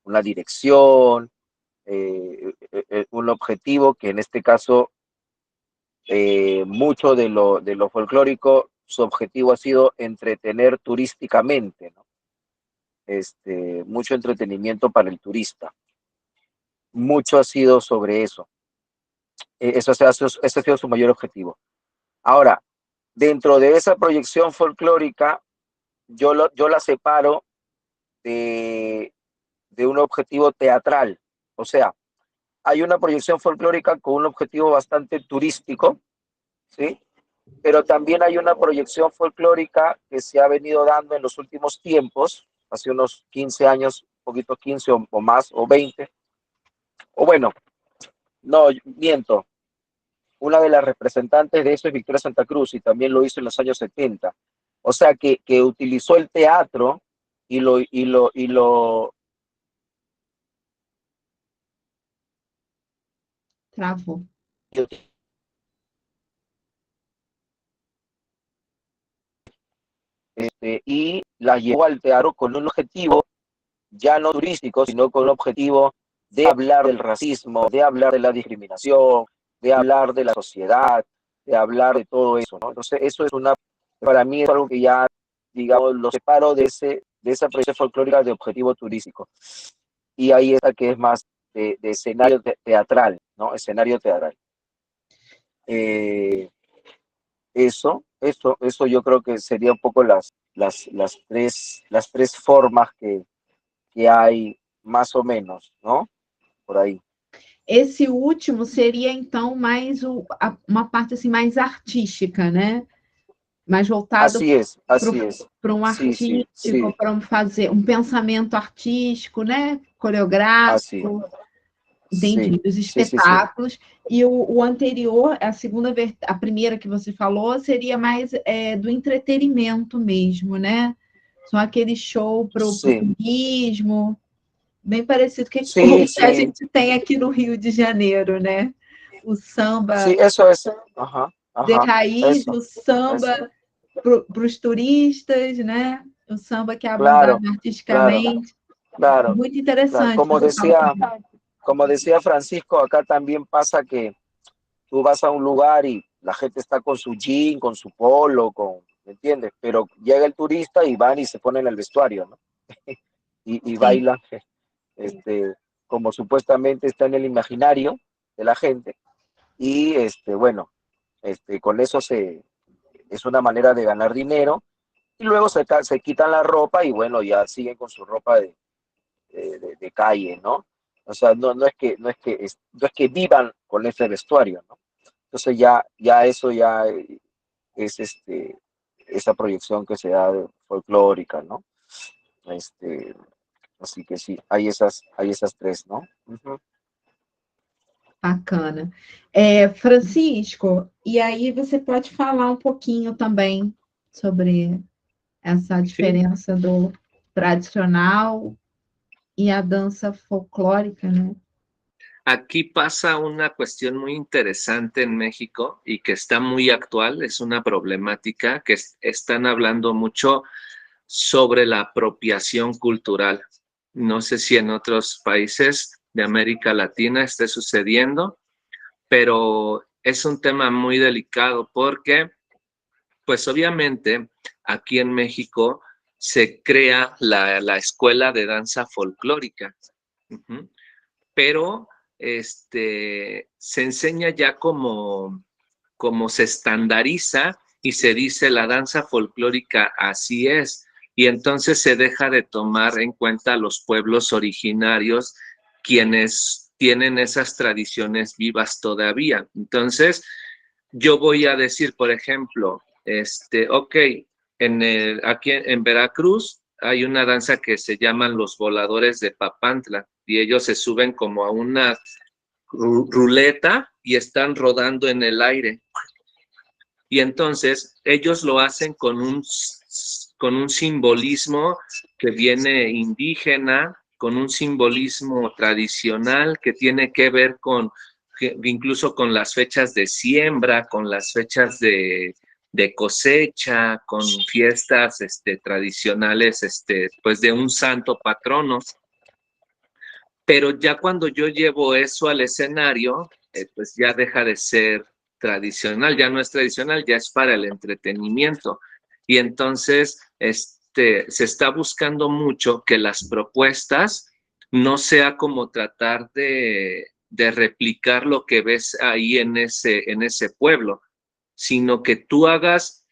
S2: una dirección, un objetivo que en este caso mucho de lo folclórico, su objetivo ha sido entretener turísticamente, ¿no? Mucho entretenimiento para el turista. Mucho ha sido sobre eso. Ese ha sido su mayor objetivo. Ahora, dentro de esa proyección folclórica, yo la separo de un objetivo teatral. O sea, hay una proyección folclórica con un objetivo bastante turístico, ¿sí? Pero también hay una proyección folclórica que se ha venido dando en los últimos tiempos, hace unos 15 años, un poquito 15 o más, o 20, o bueno, no, miento, una de las representantes de eso es Victoria Santa Cruz y también lo hizo en los años 70. O sea, que utilizó el teatro y lo
S1: Travou.
S2: y la llevó al teatro con un objetivo ya no turístico, sino con un objetivo de hablar del racismo, de hablar de la discriminación, de hablar de la sociedad, de hablar de todo eso, ¿no? Entonces, eso es para mí es algo que ya, digamos, lo separo de esa proyección folclórica de objetivo turístico. Y ahí está que es más de escenario teatral, ¿no? Escenario teatral. Eso yo creo que sería un poco las tres formas que hay, más ou menos, não? Por aí.
S1: Esse último seria, então, mais uma parte assim, mais artística, né? Mais voltado para um artístico, para fazer um pensamento artístico, né? Coreográfico, entendi, dos espetáculos. E o anterior, a primeira que você falou, seria mais do entretenimento mesmo, né? Só aquele show para o turismo, bem parecido com o que a gente tem aqui no Rio de Janeiro, né? O samba de raiz, o samba para os turistas, né? O samba que é abordado artisticamente.
S2: Claro.
S1: Muito interessante.
S2: Claro. Como decía Francisco, acá también pasa que tú vas a un lugar y la gente está con su jean, con su polo, ¿me entiendes? Pero llega el turista y van y se ponen el vestuario, ¿no? y bailan, como supuestamente está en el imaginario de la gente. Y bueno, con eso es una manera de ganar dinero. Y luego se quitan la ropa y bueno, ya siguen con su ropa de calle, ¿no? O sea, no es que vivan con ese vestuario, ¿no? Entonces ya eso ya es esa proyección que se da folclórica, ¿no? Así que sí, hay esas tres, ¿no? Uh-huh.
S1: Bacana. Francisco, e aí você pode falar um pouquinho também sobre essa diferença do tradicional y a danza folclórica, ¿no?
S4: Aquí pasa una cuestión muy interesante en México y que está muy actual, es una problemática que están hablando mucho sobre la apropiación cultural. No sé si en otros países de América Latina esté sucediendo, pero es un tema muy delicado porque, pues obviamente, aquí en México se crea la escuela de danza folclórica, pero se enseña ya como se estandariza y se dice la danza folclórica así es, y entonces se deja de tomar en cuenta a los pueblos originarios quienes tienen esas tradiciones vivas todavía. Entonces, yo voy a decir, por ejemplo, ok, aquí en Veracruz hay una danza que se llaman los voladores de Papantla y ellos se suben como a una ruleta y están rodando en el aire. Y entonces ellos lo hacen con un simbolismo que viene indígena, con un simbolismo tradicional que tiene que ver incluso con las fechas de siembra, con las fechas de cosecha, con fiestas tradicionales, pues de un santo patrono. Pero ya cuando yo llevo eso al escenario, pues ya deja de ser tradicional, ya no es tradicional, ya es para el entretenimiento. Y entonces se está buscando mucho que las propuestas no sea como tratar de replicar lo que ves ahí en ese pueblo, sino que tú hagas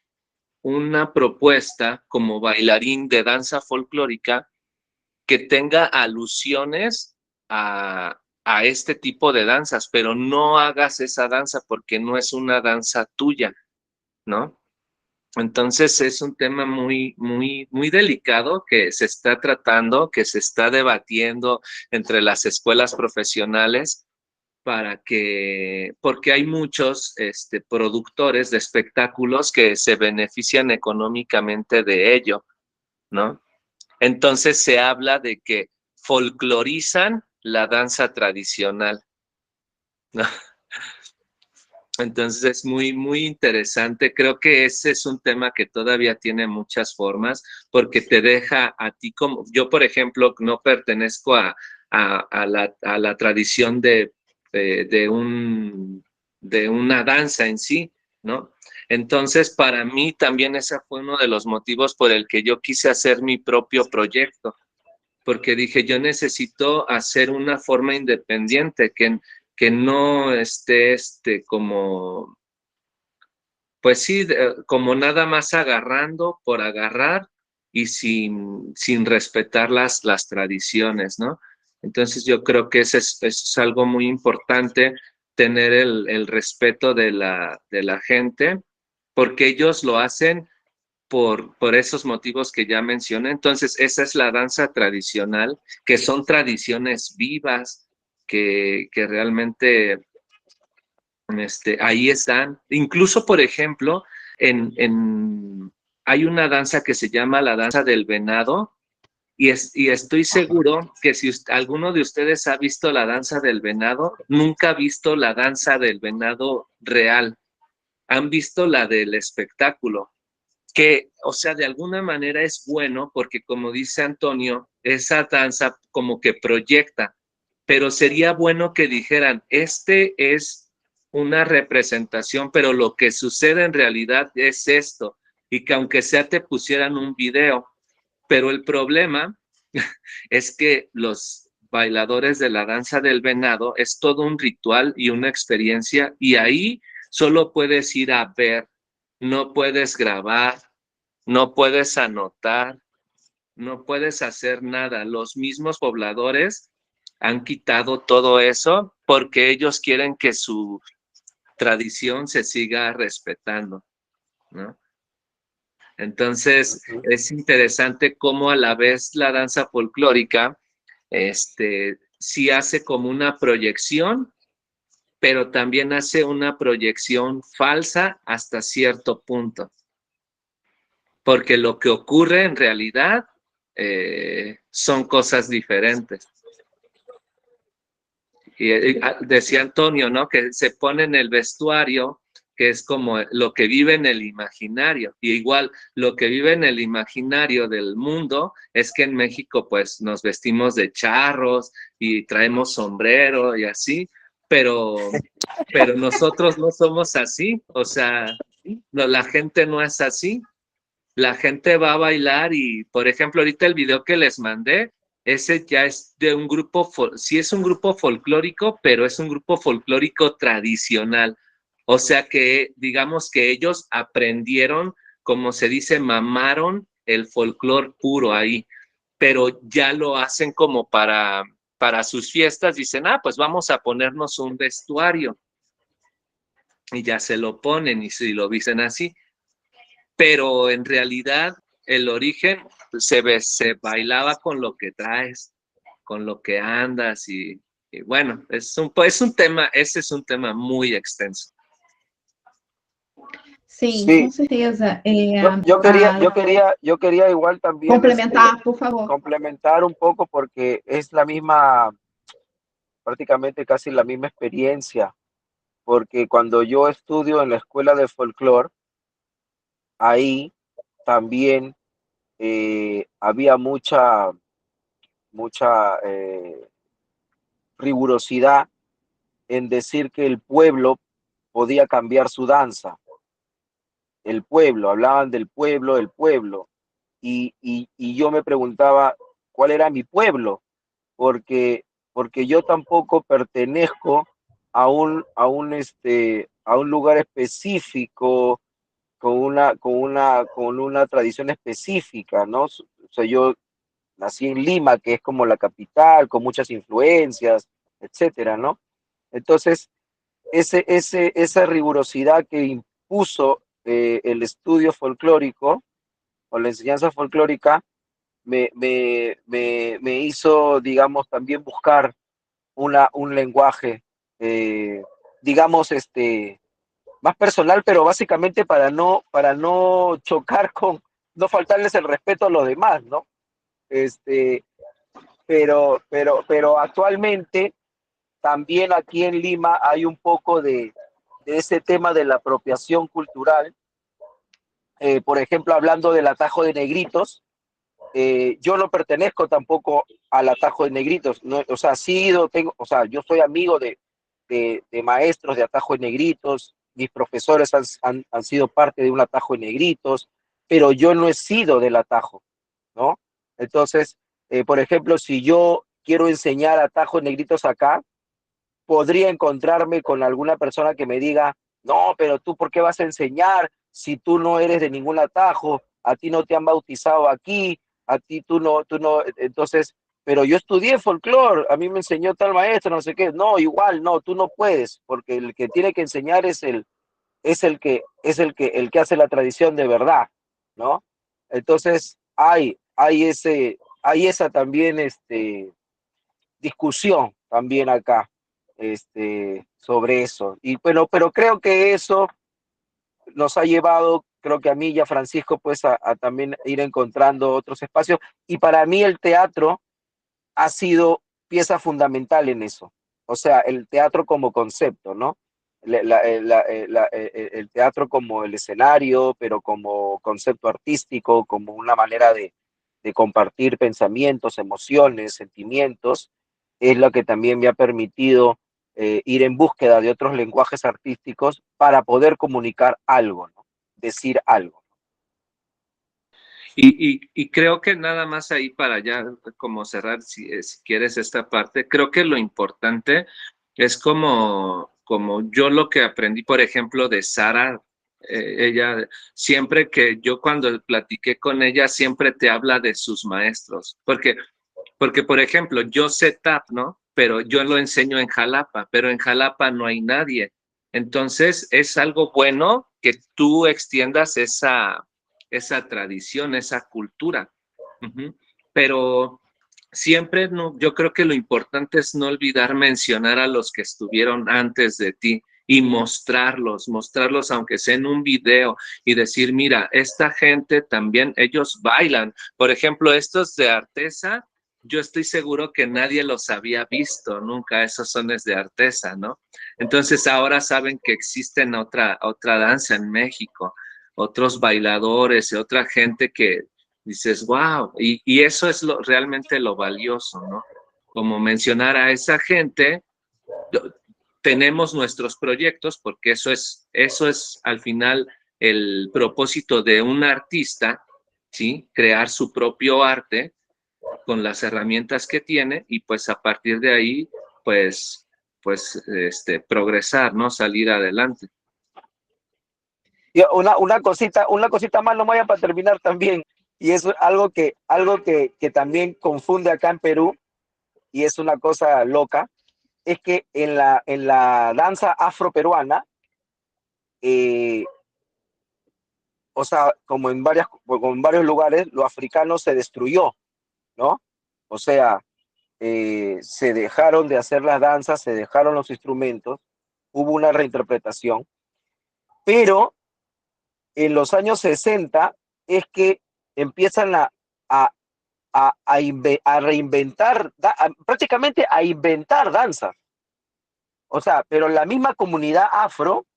S4: una propuesta como bailarín de danza folclórica que tenga alusiones a este tipo de danzas, pero no hagas esa danza porque no es una danza tuya, ¿no? Entonces es un tema muy delicado que se está tratando, que se está debatiendo entre las escuelas profesionales porque hay muchos productores de espectáculos que se benefician económicamente de ello, ¿no? Entonces se habla de que folclorizan la danza tradicional, ¿no? Entonces es muy interesante. Creo que ese es un tema que todavía tiene muchas formas porque te deja a ti como, yo por ejemplo no pertenezco a la tradición de una danza en sí, ¿no? Entonces para mí también ese fue uno de los motivos por el que yo quise hacer mi propio proyecto, porque dije yo necesito hacer una forma independiente que no esté como, pues sí, como nada más agarrando por agarrar y sin respetar las tradiciones, ¿no? Entonces yo creo que es algo muy importante tener el respeto de la gente, porque ellos lo hacen por esos motivos que ya mencioné. Entonces, esa es la danza tradicional, que son tradiciones vivas, que realmente ahí están. Incluso, por ejemplo, hay una danza que se llama la danza del venado, y estoy seguro que si alguno de ustedes ha visto la danza del venado, nunca ha visto la danza del venado real, han visto la del espectáculo que, o sea, de alguna manera es bueno porque como dice Antonio, esa danza como que proyecta, pero sería bueno que dijeran, es una representación, pero lo que sucede en realidad es esto, y que aunque sea te pusieran un video, pero el problema es que los bailadores de la danza del venado es todo un ritual y una experiencia, y ahí solo puedes ir a ver, no puedes grabar, no puedes anotar, no puedes hacer nada. Los mismos pobladores han quitado todo eso porque ellos quieren que su tradición se siga respetando, ¿no? Entonces, es interesante cómo a la vez la danza folclórica, sí hace como una proyección, pero también hace una proyección falsa hasta cierto punto. Porque lo que ocurre en realidad son cosas diferentes. Y decía Antonio, ¿no? Que se pone en el vestuario, que es como lo que vive en el imaginario. Y igual, lo que vive en el imaginario del mundo es que en México, pues, nos vestimos de charros y traemos sombrero y así, pero nosotros no somos así. O sea, no, la gente no es así. La gente va a bailar y, por ejemplo, ahorita el video que les mandé, ese ya es de un grupo, sí es un grupo folclórico, pero es un grupo folclórico tradicional. O sea que, digamos que ellos aprendieron, como se dice, mamaron el folclor puro ahí, pero ya lo hacen como para sus fiestas, dicen, pues vamos a ponernos un vestuario y ya se lo ponen y si lo visten así. Pero en realidad el origen se bailaba con lo que traes, con lo que andas y bueno, es un tema, ese es un tema muy extenso.
S1: Sim,
S2: Sí.
S1: com certeza.
S2: Yo quería igual también
S1: complementar, por favor.
S2: complementar un poco porque es la misma, prácticamente casi la misma experiencia, porque cuando yo estudio en la escuela de folclore, ahí también había mucha rigurosidad en decir que el pueblo podía cambiar su danza. El pueblo, hablaban del pueblo, el pueblo. Y yo me preguntaba cuál era mi pueblo, porque yo tampoco pertenezco a un lugar específico con una tradición específica, ¿no? O sea, yo nací en Lima, que es como la capital, con muchas influencias, etcétera, ¿no? Entonces, esa rigurosidad que impuso el estudio folclórico o la enseñanza folclórica me hizo, digamos, también buscar un lenguaje, digamos, más personal, pero básicamente para no chocar con, no faltarles el respeto a los demás, ¿no? Pero actualmente también aquí en Lima hay un poco de ese tema de la apropiación cultural. Por ejemplo, hablando del atajo de negritos, yo no pertenezco tampoco al atajo de negritos, ¿no? O sea, yo soy amigo de maestros de atajo de negritos, mis profesores han sido parte de un atajo de negritos, pero yo no he sido del atajo, ¿no? Entonces, por ejemplo, si yo quiero enseñar atajo de negritos acá, podría encontrarme con alguna persona que me diga, no, pero tú, ¿por qué vas a enseñar si tú no eres de ningún atajo? A ti no te han bautizado aquí, a ti tú no, entonces, pero yo estudié folclore, a mí me enseñó tal maestro, no sé qué, no, igual, no, tú no puedes, porque el que tiene que enseñar el que hace la tradición de verdad, ¿no? Entonces, hay esa también, discusión también acá, sobre eso. Y bueno, pero creo que eso nos ha llevado, creo que a mí y a Francisco, pues a también ir encontrando otros espacios. Y para mí el teatro ha sido pieza fundamental en eso. O sea, el teatro como concepto, ¿no? El teatro como el escenario, pero como concepto artístico, como una manera de compartir pensamientos, emociones, sentimientos, es lo que también me ha permitido ir en búsqueda de otros lenguajes artísticos para poder comunicar algo, ¿no? Decir algo.
S4: Y creo que nada más ahí para ya como cerrar, si quieres esta parte, creo que lo importante es como yo lo que aprendí, por ejemplo, de Sara, ella, siempre que yo cuando platiqué con ella, siempre te habla de sus maestros, porque por ejemplo, yo sé tap, ¿no? Pero yo lo enseño en Jalapa, pero en Jalapa no hay nadie. Entonces, es algo bueno que tú extiendas esa tradición, esa cultura. Uh-huh. Pero siempre no, yo creo que lo importante es no olvidar mencionar a los que estuvieron antes de ti y mostrarlos aunque sea en un video y decir, mira, esta gente también, ellos bailan. Por ejemplo, estos de Artesa, yo estoy seguro que nadie los había visto nunca, esos sones de Artesa, ¿no? Entonces ahora saben que existen otra danza en México, otros bailadores y otra gente que dices, wow, y eso es realmente lo valioso, ¿no? Como mencionar a esa gente, tenemos nuestros proyectos, porque eso es al final el propósito de un artista, ¿sí? Crear su propio arte con las herramientas que tiene y pues a partir de ahí, pues progresar, ¿no? Salir adelante.
S2: Y una cosita más, no vaya para terminar también, y es algo que también confunde acá en Perú, y es una cosa loca, es que en la danza afroperuana, o sea, como en varios lugares, lo africano se destruyó, ¿no? O sea, se dejaron de hacer las danzas, se dejaron los instrumentos, hubo una reinterpretación, pero en los años 60 es que empiezan a, a reinventar, prácticamente a inventar danzas. O sea, pero la misma comunidad afro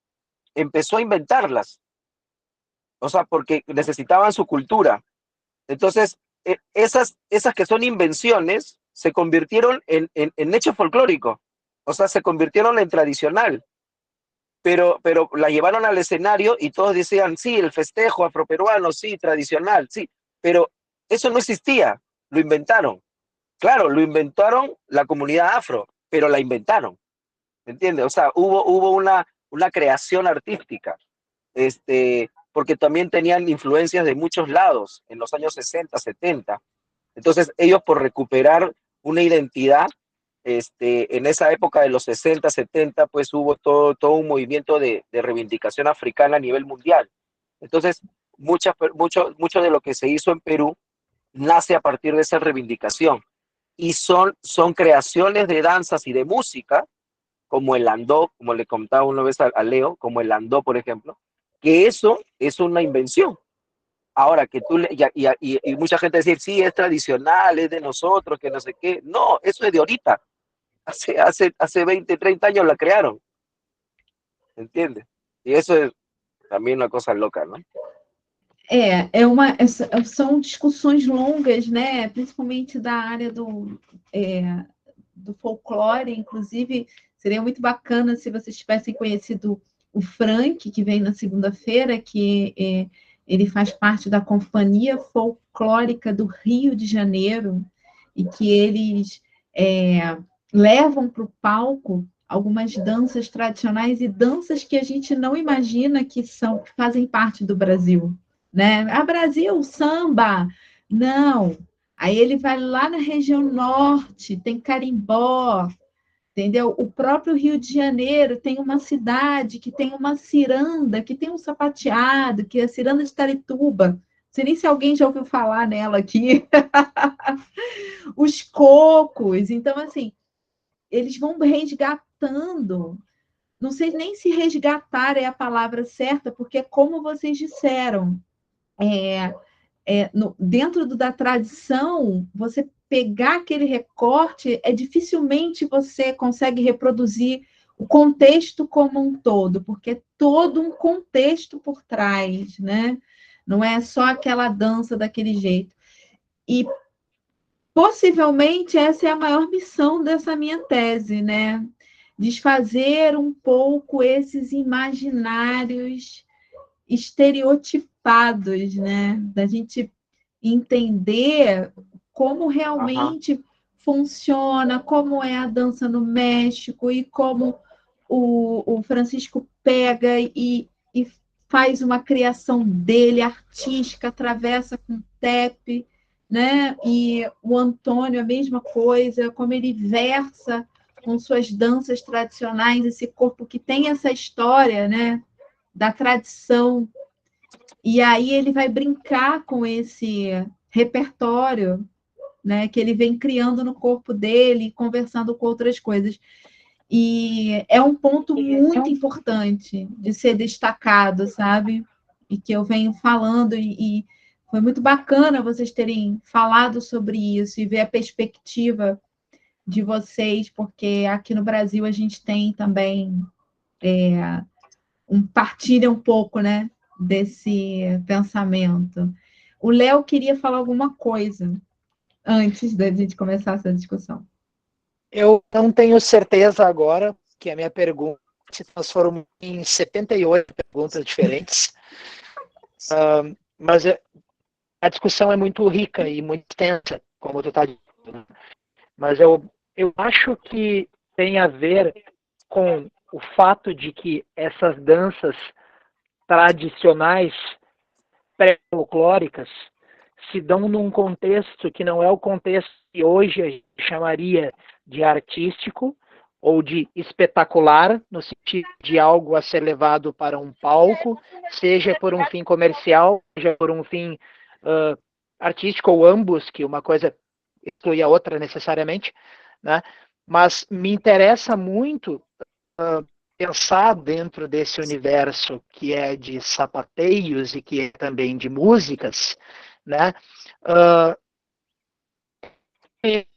S2: empezó a inventarlas. O sea, porque necesitaban su cultura. Entonces, esas que son invenciones se convirtieron en hecho folclórico. O sea, se convirtieron en tradicional. Pero la llevaron al escenario y todos decían, sí, el festejo afroperuano, sí, tradicional, sí. Pero eso no existía, lo inventaron. Claro, lo inventaron la comunidad afro, pero la inventaron. ¿Entiendes? O sea, hubo una creación artística. Porque también tenían influencias de muchos lados en los años 60, 70. Entonces, ellos por recuperar una identidad, en esa época de los 60, 70, pues hubo todo un movimiento de reivindicación africana a nivel mundial. Entonces, mucho de lo que se hizo en Perú nace a partir de esa reivindicación. Y son creaciones de danzas y de música, como el andó, como le contaba una vez a Leo, como el andó, por ejemplo, que eso es una invención. Ahora que y mucha gente dice, sí, es tradicional, es de nosotros, que no sé qué. No, eso es de ahorita. Hace 20, 30 años la crearon. ¿Entiendes? Y eso es también una cosa loca, ¿no?
S1: São discussões longas, né? Principalmente da área do folclore. Inclusive, seria muito bacana se vocês tivessem conhecido o Frank, que vem na segunda-feira, que ele faz parte da Companhia Folclórica do Rio de Janeiro, e que eles levam para o palco algumas danças tradicionais e danças que a gente não imagina que fazem parte do Brasil. Né? Brasil, samba! Não. Aí ele vai lá na região norte, tem carimbó, entendeu? O próprio Rio de Janeiro tem uma cidade que tem uma ciranda, que tem um sapateado, que é a ciranda de Taretuba. Não sei nem se alguém já ouviu falar nela aqui. Os cocos. Então, assim, eles vão resgatando. Não sei nem se resgatar é a palavra certa, porque é como vocês disseram. Dentro da tradição, você pegar aquele recorte, dificilmente você consegue reproduzir o contexto como um todo, porque é todo um contexto por trás, né? Não é só aquela dança daquele jeito. E possivelmente essa é a maior missão dessa minha tese, né? Desfazer um pouco esses imaginários estereotipados, né? Da gente entender como realmente funciona, como é a dança no México e como o Francisco pega e faz uma criação dele artística, atravessa com TEP, né? E o Antônio, a mesma coisa, como ele versa com suas danças tradicionais, esse corpo que tem essa história, né? Da tradição, e aí ele vai brincar com esse repertório, né, que ele vem criando no corpo dele, conversando com outras coisas. E é um ponto muito importante de ser destacado, sabe? E que eu venho falando, e foi muito bacana vocês terem falado sobre isso e ver a perspectiva de vocês, porque aqui no Brasil a gente tem também partilha um pouco, né, desse pensamento. O Léo queria falar alguma coisa antes da gente começar essa discussão.
S3: Eu não tenho certeza agora, que a minha pergunta se transformou em 78 perguntas diferentes, mas a discussão é muito rica e muito extensa, como tu está dizendo. Mas eu acho que tem a ver com o fato de que essas danças tradicionais pré-folclóricas se dão num contexto que não é o contexto que hoje a gente chamaria de artístico ou de espetacular, no sentido de algo a ser levado para um palco, seja por um fim comercial, seja por um fim artístico, ou ambos, que uma coisa exclui a outra necessariamente, né? Mas me interessa muito pensar dentro desse universo que é de sapateios e que é também de músicas, né?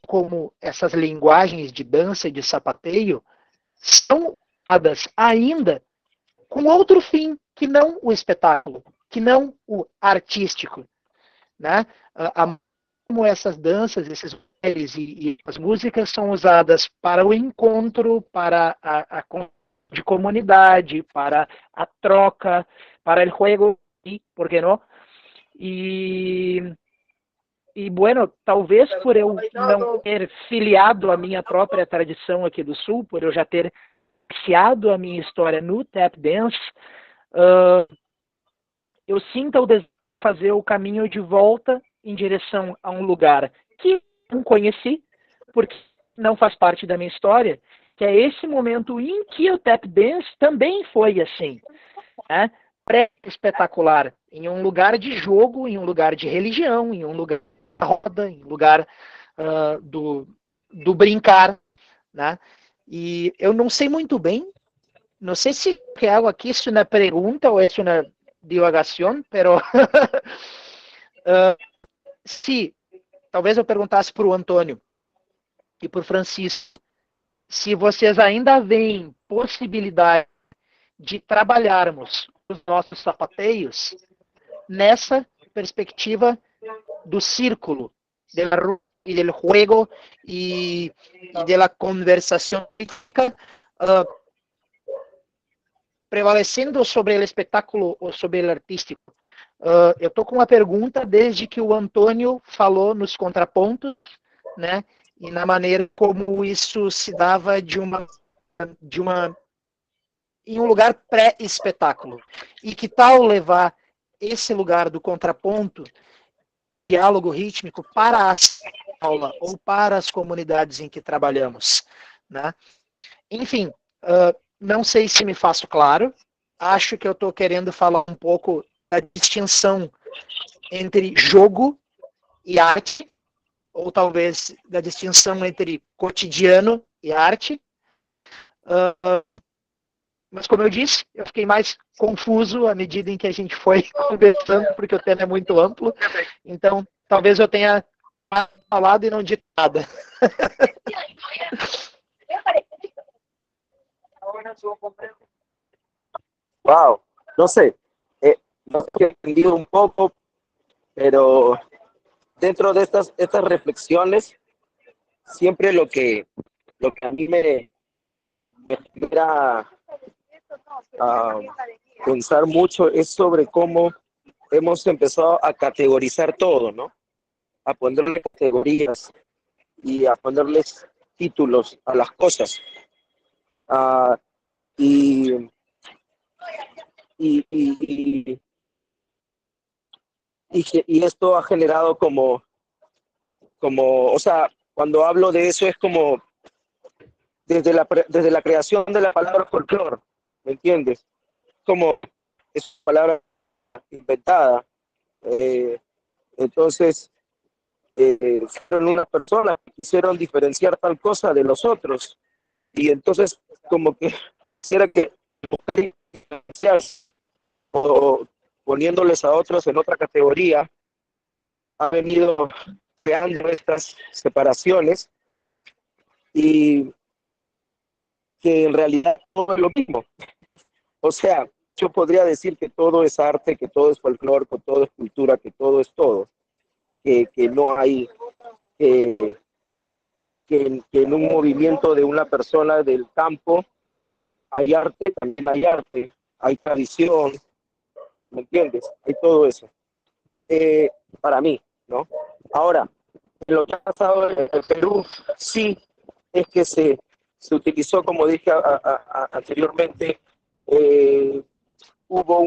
S3: Como essas linguagens de dança e de sapateio são usadas ainda com outro fim, que não o espetáculo, que não o artístico, né? Como essas danças, esses bailes e as músicas são usadas para o encontro, para a de comunidade, para a troca, para o juego, por que não? E bueno, talvez por eu não ter filiado a minha própria tradição aqui do Sul, por eu já ter iniciado a minha história no tap dance, eu sinto o desejo de fazer o caminho de volta em direção a um lugar que não conheci, porque não faz parte da minha história, que é esse momento em que o tap dance também foi assim, né? pré-espetacular, em um lugar de jogo, em um lugar de religião, em um lugar da roda, em um lugar do brincar, né? E eu não sei muito bem, não sei se o que hago aqui é uma pergunta ou é uma divagação, pero se talvez eu perguntasse para o Antônio e para o Francisco se vocês ainda veem possibilidade de trabalharmos os nossos sapateios nessa perspectiva do círculo, de la ruta y del juego y de la conversación prevalecendo sobre o espetáculo ou sobre o artístico. Eu estou com uma pergunta desde que o Antônio falou nos contrapontos, né, e na maneira como isso se dava em um lugar pré-espetáculo. E que tal levar esse lugar do contraponto, diálogo rítmico, para a aula ou para as comunidades em que trabalhamos, né? Enfim, não sei se me faço claro. Acho que eu estou querendo falar um pouco da distinção entre jogo e arte, ou talvez da distinção entre cotidiano e arte. Mas, como eu disse, eu fiquei mais confuso à medida em que a gente foi conversando, porque o tema é muito amplo. Então, talvez eu tenha falado e não dito nada.
S2: Wow, no sé, no sé si he entendido un poco, pero dentro de estas reflexiones, siempre lo que a mí me genera pensar mucho es sobre cómo hemos empezado a categorizar todo, ¿no? A ponerle categorías y a ponerles títulos a las cosas. Y esto ha generado como, o sea, cuando hablo de eso es como desde la creación de la palabra folclore, ¿me entiendes? Como es una palabra inventada. Entonces, fueron unas personas que quisieron diferenciar tal cosa de los otros. Y entonces, como que quisiera que o poniéndoles a otros en otra categoría, ha venido creando estas separaciones y que en realidad todo es lo mismo. O sea, yo podría decir que todo es arte, que todo es folclore, que todo es cultura, que todo es todo. Que no hay, que en un movimiento de una persona del campo hay arte, también hay tradición, ¿me entiendes? Hay todo eso. Para mí, ¿no? Ahora, lo que ha pasado en el Perú, sí, es que se utilizó, como dije anteriormente, hubo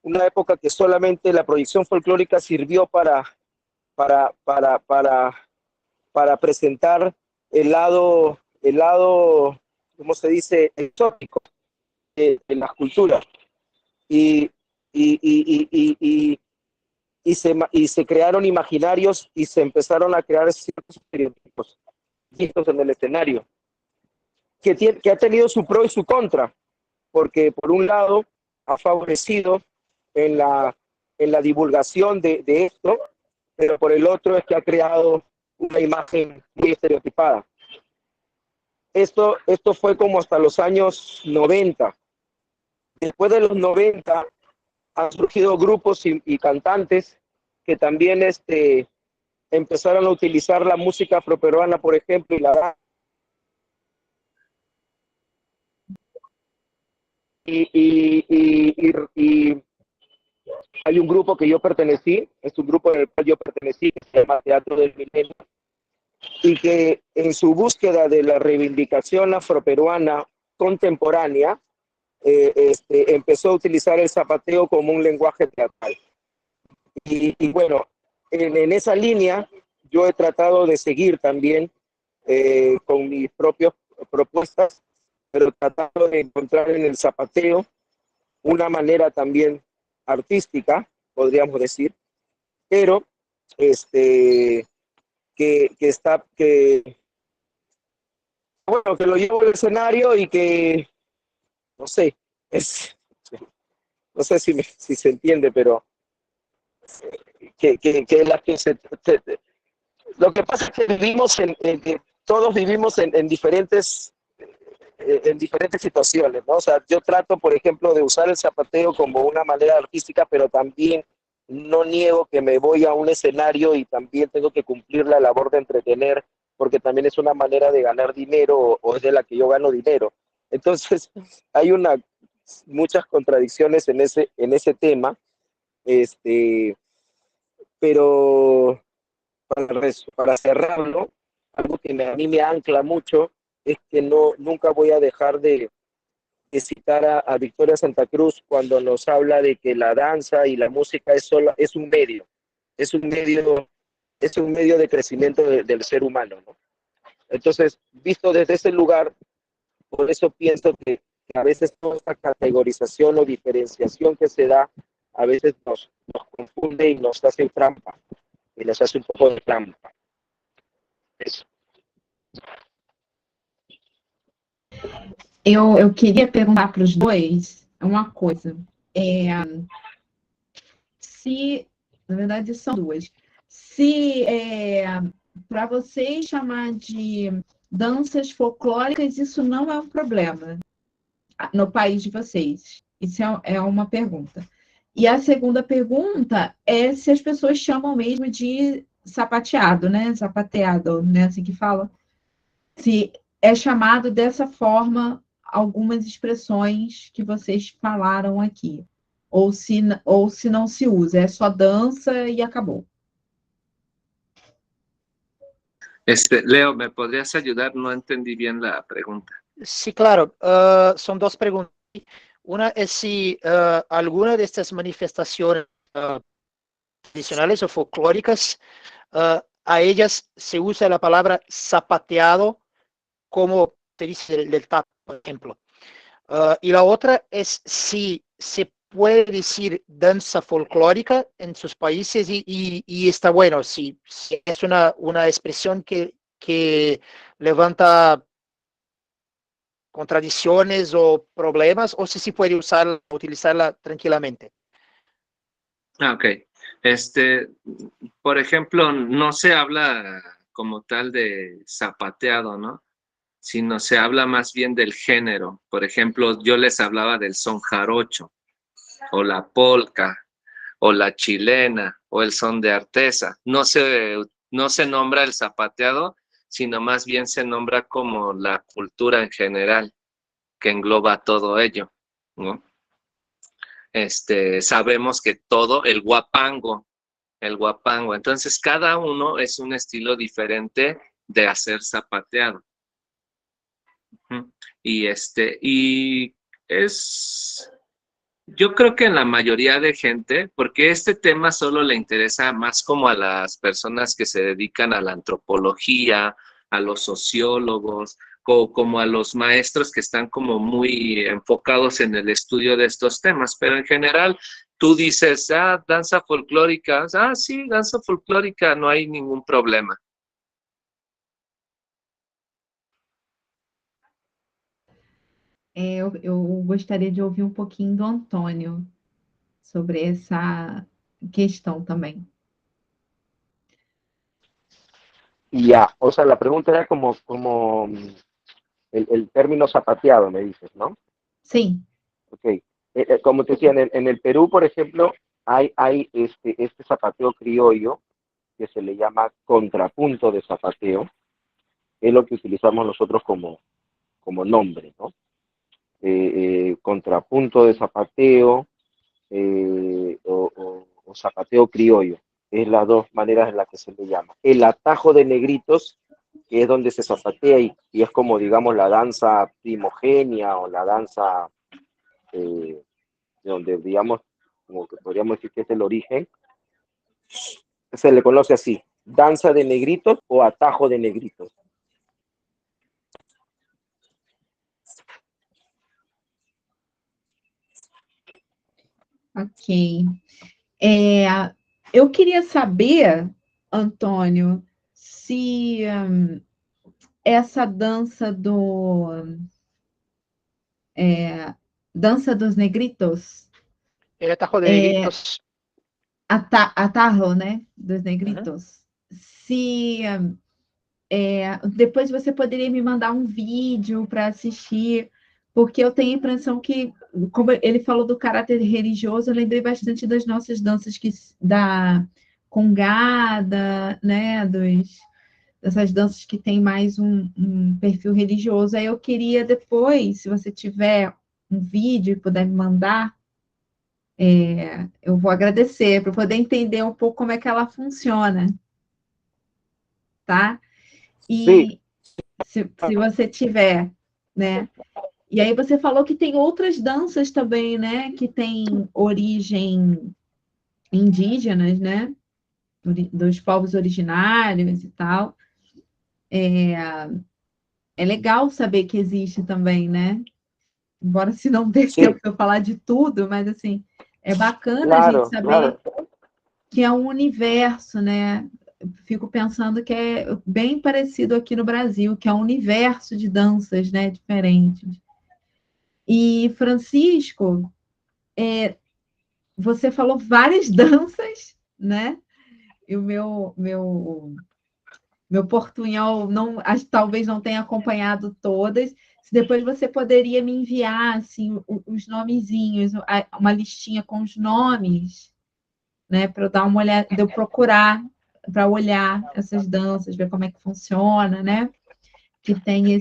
S2: una época que solamente la proyección folclórica sirvió para presentar el lado, ¿cómo se dice?, exótico de las culturas. Y se crearon imaginarios y se empezaron a crear ciertos estereotipos vistos en el escenario, que ha tenido su pro y su contra, porque por un lado ha favorecido en la divulgación de esto, pero por el otro es que ha creado una imagen muy estereotipada. Esto fue como hasta los años 90. Después de los 90 han surgido grupos y cantantes que también empezaron a utilizar la música afroperuana, por ejemplo, y hay un grupo que yo pertenecí, es un grupo en el cual yo pertenecí, que se llama Teatro del Milenio, y que en su búsqueda de la reivindicación afroperuana contemporánea, empezó a utilizar el zapateo como un lenguaje teatral. Y bueno, en esa línea yo he tratado de seguir también con mis propias propuestas, pero tratando de encontrar en el zapateo una manera también artística, podríamos decir, pero bueno, que lo llevo al escenario y que, no sé, no sé si se entiende, pero lo que pasa es que todos vivimos en diferentes situaciones, ¿no? O sea, yo trato, por ejemplo, de usar el zapateo como una manera artística, pero también no niego que me voy a un escenario y también tengo que cumplir la labor de entretener, porque también es una manera de ganar dinero o es de la que yo gano dinero. Entonces, hay muchas contradicciones en ese tema, pero para cerrarlo, algo que a mí me ancla mucho es que nunca voy a dejar de citar a Victoria Santa Cruz cuando nos habla de que la danza y la música es un medio, es un medio, es un medio de crecimiento del ser humano, ¿no? Entonces, visto desde ese lugar, por eso pienso que a veces toda esta categorización o diferenciación que se da, a veces nos confunde y nos hace trampa, y nos hace un poco de trampa. Isso.
S1: Eu queria perguntar para os dois uma coisa. Na verdade, são duas. Se para vocês chamar de danças folclóricas, isso não é um problema no país de vocês. Isso é uma pergunta. E a segunda pergunta é se as pessoas chamam mesmo de sapateado, né? Sapateado, né? Assim que fala. Se é chamado dessa forma algumas expressões que vocês falaram aqui. Ou se não se usa, é só dança e acabou.
S4: Leo, ¿me podrías ayudar? No entendí bien la pregunta.
S3: Sí, claro. Son dos preguntas. Una es si alguna de estas manifestaciones tradicionales o folclóricas, a ellas se usa la palabra zapateado, como te dice del tap, por ejemplo. Y la otra es si se puede decir danza folclórica en sus países y está bueno, si es una expresión que levanta contradicciones o problemas, o si se puede utilizarla tranquilamente.
S4: Ok. Por ejemplo, no se habla como tal de zapateado, ¿no? Sino se habla más bien del género. Por ejemplo, yo les hablaba del son jarocho, o la polca, o la chilena, o el son de artesa. No se nombra el zapateado, sino más bien se nombra como la cultura en general, que engloba todo ello, ¿no? Sabemos que todo, el guapango, entonces cada uno es un estilo diferente de hacer zapateado. Y yo creo que en la mayoría de gente, porque este tema solo le interesa más como a las personas que se dedican a la antropología, a los sociólogos, como a los maestros que están como muy enfocados en el estudio de estos temas, pero en general tú dices, danza folclórica, sí, danza folclórica, no hay ningún problema.
S1: Eu gostaria de ouvir um pouquinho do Antônio sobre essa questão também.
S2: Ya, o sea, la pregunta era como el término zapateado, me dices, ¿no?
S1: Sim.
S2: Ok. Como te decía, en el Perú, por ejemplo, hay este zapateo criollo que se le llama contrapunto de zapateo, es lo que utilizamos nosotros como nombre, ¿no? Contrapunto de zapateo o zapateo criollo, es las dos maneras en las que se le llama. El atajo de negritos, que es donde se zapatea y es como, digamos, la danza primogenia o la danza donde, digamos, como que podríamos decir que es el origen, se le conoce así, danza de negritos o atajo de negritos.
S1: Ok. Eu queria saber, Antônio, se essa dança dança dos negritos,
S3: Ele tá com negritos.
S1: Atarro, né? Dos
S3: Uhum.
S1: negritos. Se depois você poderia me mandar um vídeo para assistir, porque eu tenho a impressão que, como ele falou do caráter religioso, eu lembrei bastante das nossas danças da congada, né? Dessas danças que tem mais um perfil religioso. Aí eu queria depois, se você tiver um vídeo e puder me mandar, eu vou agradecer para poder entender um pouco como é que ela funciona, tá?
S2: Sí,
S1: E se você tiver, né? E aí você falou que tem outras danças também, né? Que tem origem indígenas, né? Dos povos originários e tal. É legal saber que existe também, né? Embora se não dê
S2: sí,
S1: tempo de eu falar de tudo, mas assim, é bacana a gente
S2: claro,
S1: saber
S2: claro.
S1: que é um universo, né? Eu fico pensando que é bem parecido aqui no Brasil, que é um universo de danças, né? Diferentes. E, Francisco, você falou várias danças, né? E o meu portunhol não, talvez não tenha acompanhado todas. Se depois você poderia me enviar assim os nomezinhos, uma listinha com os nomes, né? Para eu dar uma olhada, de eu procurar para olhar essas danças, ver como é que funciona, né? Que tem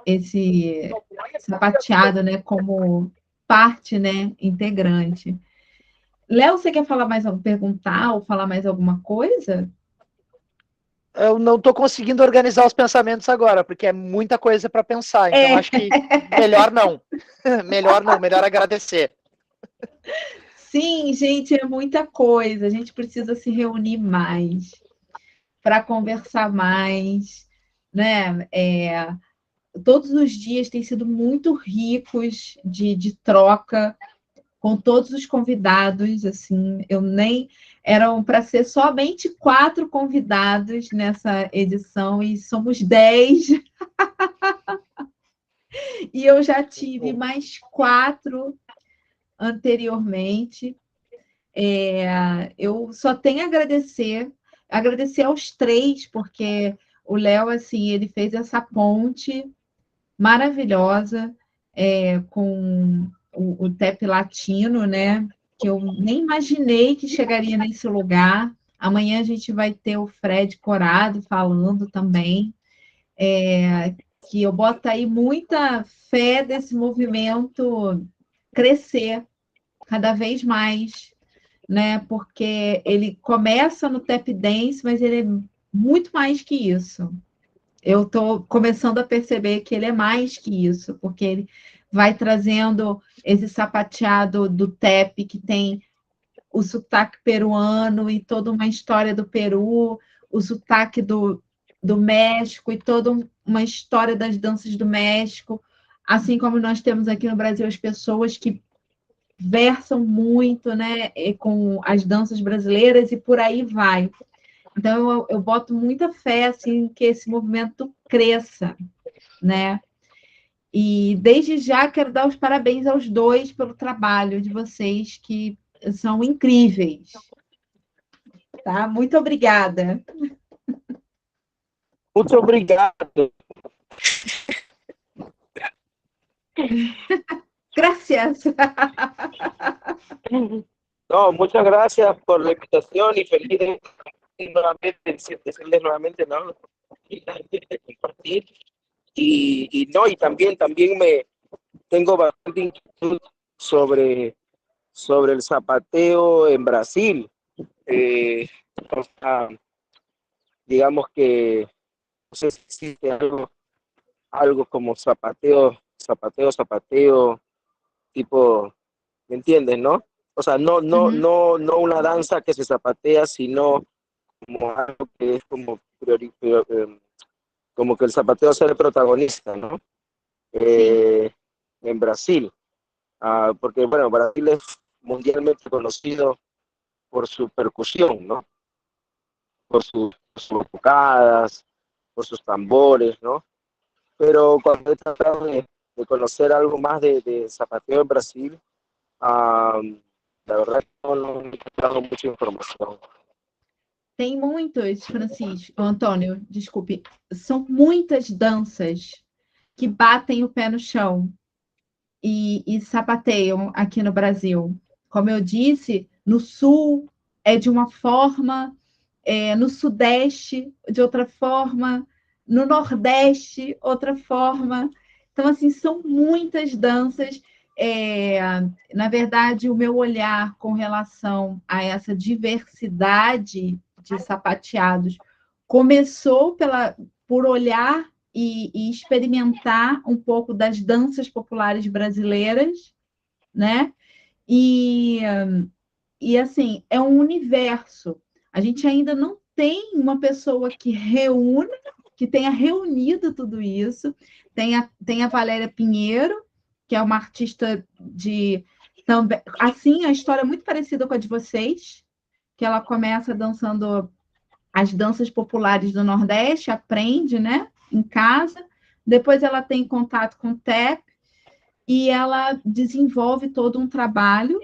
S1: esse sapateado, né? Como parte, né? Integrante. Léo, você quer falar mais perguntar ou falar mais alguma coisa?
S3: Eu não estou conseguindo organizar os pensamentos agora, porque é muita coisa para pensar. Então, acho que melhor não. Melhor não, melhor agradecer.
S1: Sim, gente, é muita coisa. A gente precisa se reunir mais para conversar mais, né? Todos os dias têm sido muito ricos de troca com todos os convidados. Assim, eu nem eram para ser somente 4 convidados nessa edição e somos 10. E eu já tive mais 4 anteriormente. Eu só tenho a agradecer aos 3, porque o Léo, assim, ele fez essa ponte maravilhosa com o TEP Latino, né? Que eu nem imaginei que chegaria nesse lugar. Amanhã a gente vai ter o Fred Corado falando também, que eu boto aí muita fé desse movimento crescer cada vez mais, né? Porque ele começa no tap dance, mas ele é muito mais que isso. Eu estou começando a perceber que ele é mais que isso, porque ele vai trazendo esse sapateado do tap que tem o sotaque peruano e toda uma história do Peru, o sotaque do México e toda uma história das danças do México, assim como nós temos aqui no Brasil as pessoas que versam muito, né, com as danças brasileiras e por aí vai. Então eu boto muita fé assim que esse movimento cresça, né? E desde já quero dar os parabéns aos 2 pelo trabalho de vocês que são incríveis. Tá? Muito obrigada.
S2: Mucho obrigado.
S1: Gracias.
S2: No, muchas gracias por la invitación y feliz de nuevamente, decirles nuevamente, ¿no? Compartir. Y no, y también me tengo bastante inquietud sobre el zapateo en Brasil. O sea, digamos que no sé si existe algo como zapateo, tipo, ¿me entiendes, no? O sea, no una danza que se zapatea, sino como algo que es como que el zapateo sea el protagonista, ¿no?
S1: Sim.
S2: En Brasil. Porque, bueno, Brasil es mundialmente conocido por su percusión, ¿no? Por sus bocadas, por sus tambores, ¿no? Pero cuando he tratado de conocer algo más de zapateo en Brasil, la verdad que no he encontrado mucha informação.
S1: Tem muitos, Francisco, Antônio, desculpe, são muitas danças que batem o pé no chão e sapateiam aqui no Brasil. Como eu disse, no sul é de uma forma, no sudeste de outra forma, no nordeste outra forma. Então, assim, são muitas danças. Na verdade, o meu olhar com relação a essa diversidade de sapateados começou por olhar e experimentar um pouco das danças populares brasileiras, né? E assim, é um universo. A gente ainda não tem uma pessoa que tenha reunido tudo isso. Tem a Valéria Pinheiro, que é uma artista também, assim, a história é muito parecida com a de vocês, que ela começa dançando as danças populares do Nordeste, aprende, né, em casa, depois ela tem contato com o TEP e ela desenvolve todo um trabalho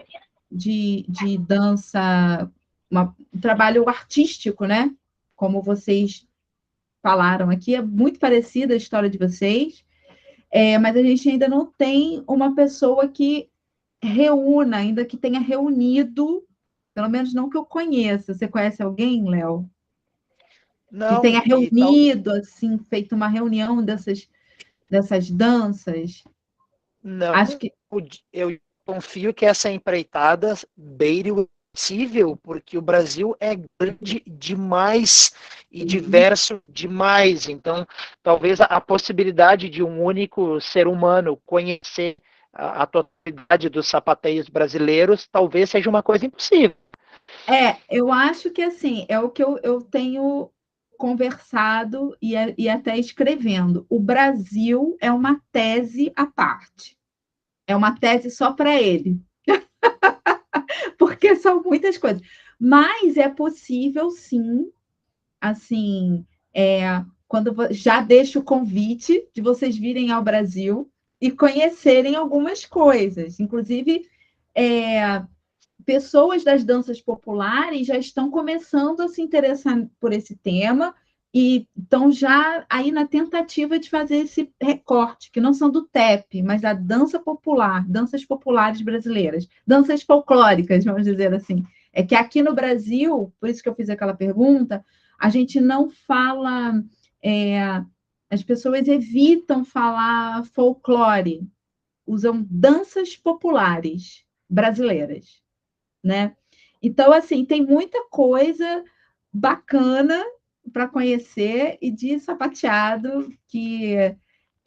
S1: de dança, um trabalho artístico, né, como vocês falaram aqui, é muito parecida a história de vocês, mas a gente ainda não tem uma pessoa que reúna, ainda que tenha reunido, pelo menos não que eu conheça. Você conhece alguém, Léo?
S3: Não,
S1: que tenha reunido, assim, feito uma reunião dessas danças?
S3: Não,
S1: Acho que
S3: eu confio que essa empreitada beire o possível, porque o Brasil é grande demais e diverso demais. Então, talvez a possibilidade de um único ser humano conhecer a totalidade dos sapateios brasileiros talvez seja uma coisa impossível.
S1: Eu acho que, assim, é o que eu tenho conversado e até escrevendo. O Brasil é uma tese à parte. É uma tese só para ele. Porque são muitas coisas. Mas é possível, sim, assim, quando já deixo o convite de vocês virem ao Brasil e conhecerem algumas coisas. Inclusive, pessoas das danças populares já estão começando a se interessar por esse tema e estão já aí na tentativa de fazer esse recorte, que não são do TEP, mas da dança popular, danças populares brasileiras, danças folclóricas, vamos dizer assim. É que aqui no Brasil, por isso que eu fiz aquela pergunta, a gente não fala, as pessoas evitam falar folclore, usam danças populares brasileiras, né? Então, assim, tem muita coisa bacana para conhecer e de sapateado que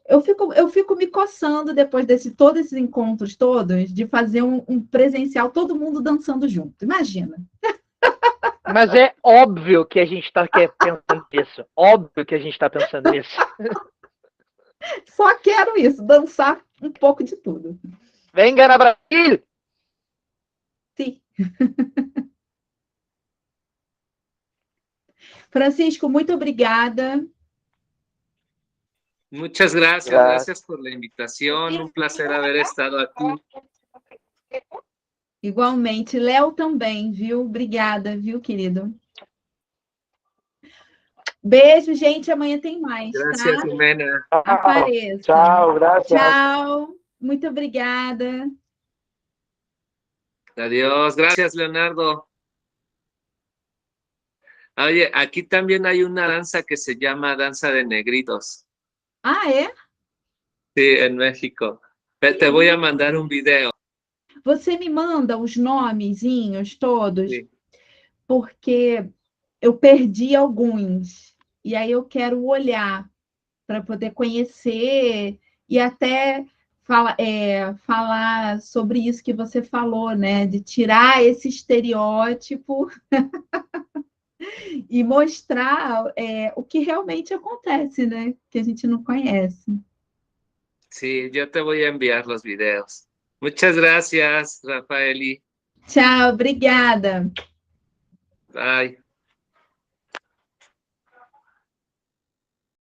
S1: eu fico me coçando depois todos esses encontros todos, de fazer um presencial, todo mundo dançando junto. Imagina.
S3: Mas é óbvio que a gente está pensando nisso. Óbvio que a gente está pensando nisso.
S1: Só quero isso, dançar um pouco de tudo.
S3: Venga na Brasil!
S1: Sim. Francisco, muito obrigada.
S4: Muchas gracias por la invitación, un placer haber estado aquí.
S1: Igualmente, Léo também, viu? Obrigada, viu, querido? Beijo, gente. Amanhã tem mais,
S4: Gracias,
S1: tá?
S4: Jimena.
S1: Apareça.
S2: Tchau, gracias.
S1: Tchau. Muito obrigada.
S4: Adiós. Gracias, Leonardo. Oye, aquí también hay una danza que se llama danza de negritos.
S1: Ah, é?
S4: Sí, en México. Te voy a mandar un video.
S1: Você me manda os nomezinhos todos,
S4: Sí.
S1: porque eu perdi alguns. E aí eu quero olhar para poder conhecer e até falar sobre isso que você falou, né? De tirar esse estereótipo e mostrar o que realmente acontece, né? Que a gente não conhece.
S4: Sí, yo te voy a enviar los videos. Muchas gracias, Rafaeli.
S1: Tchau, obrigada.
S4: Bye.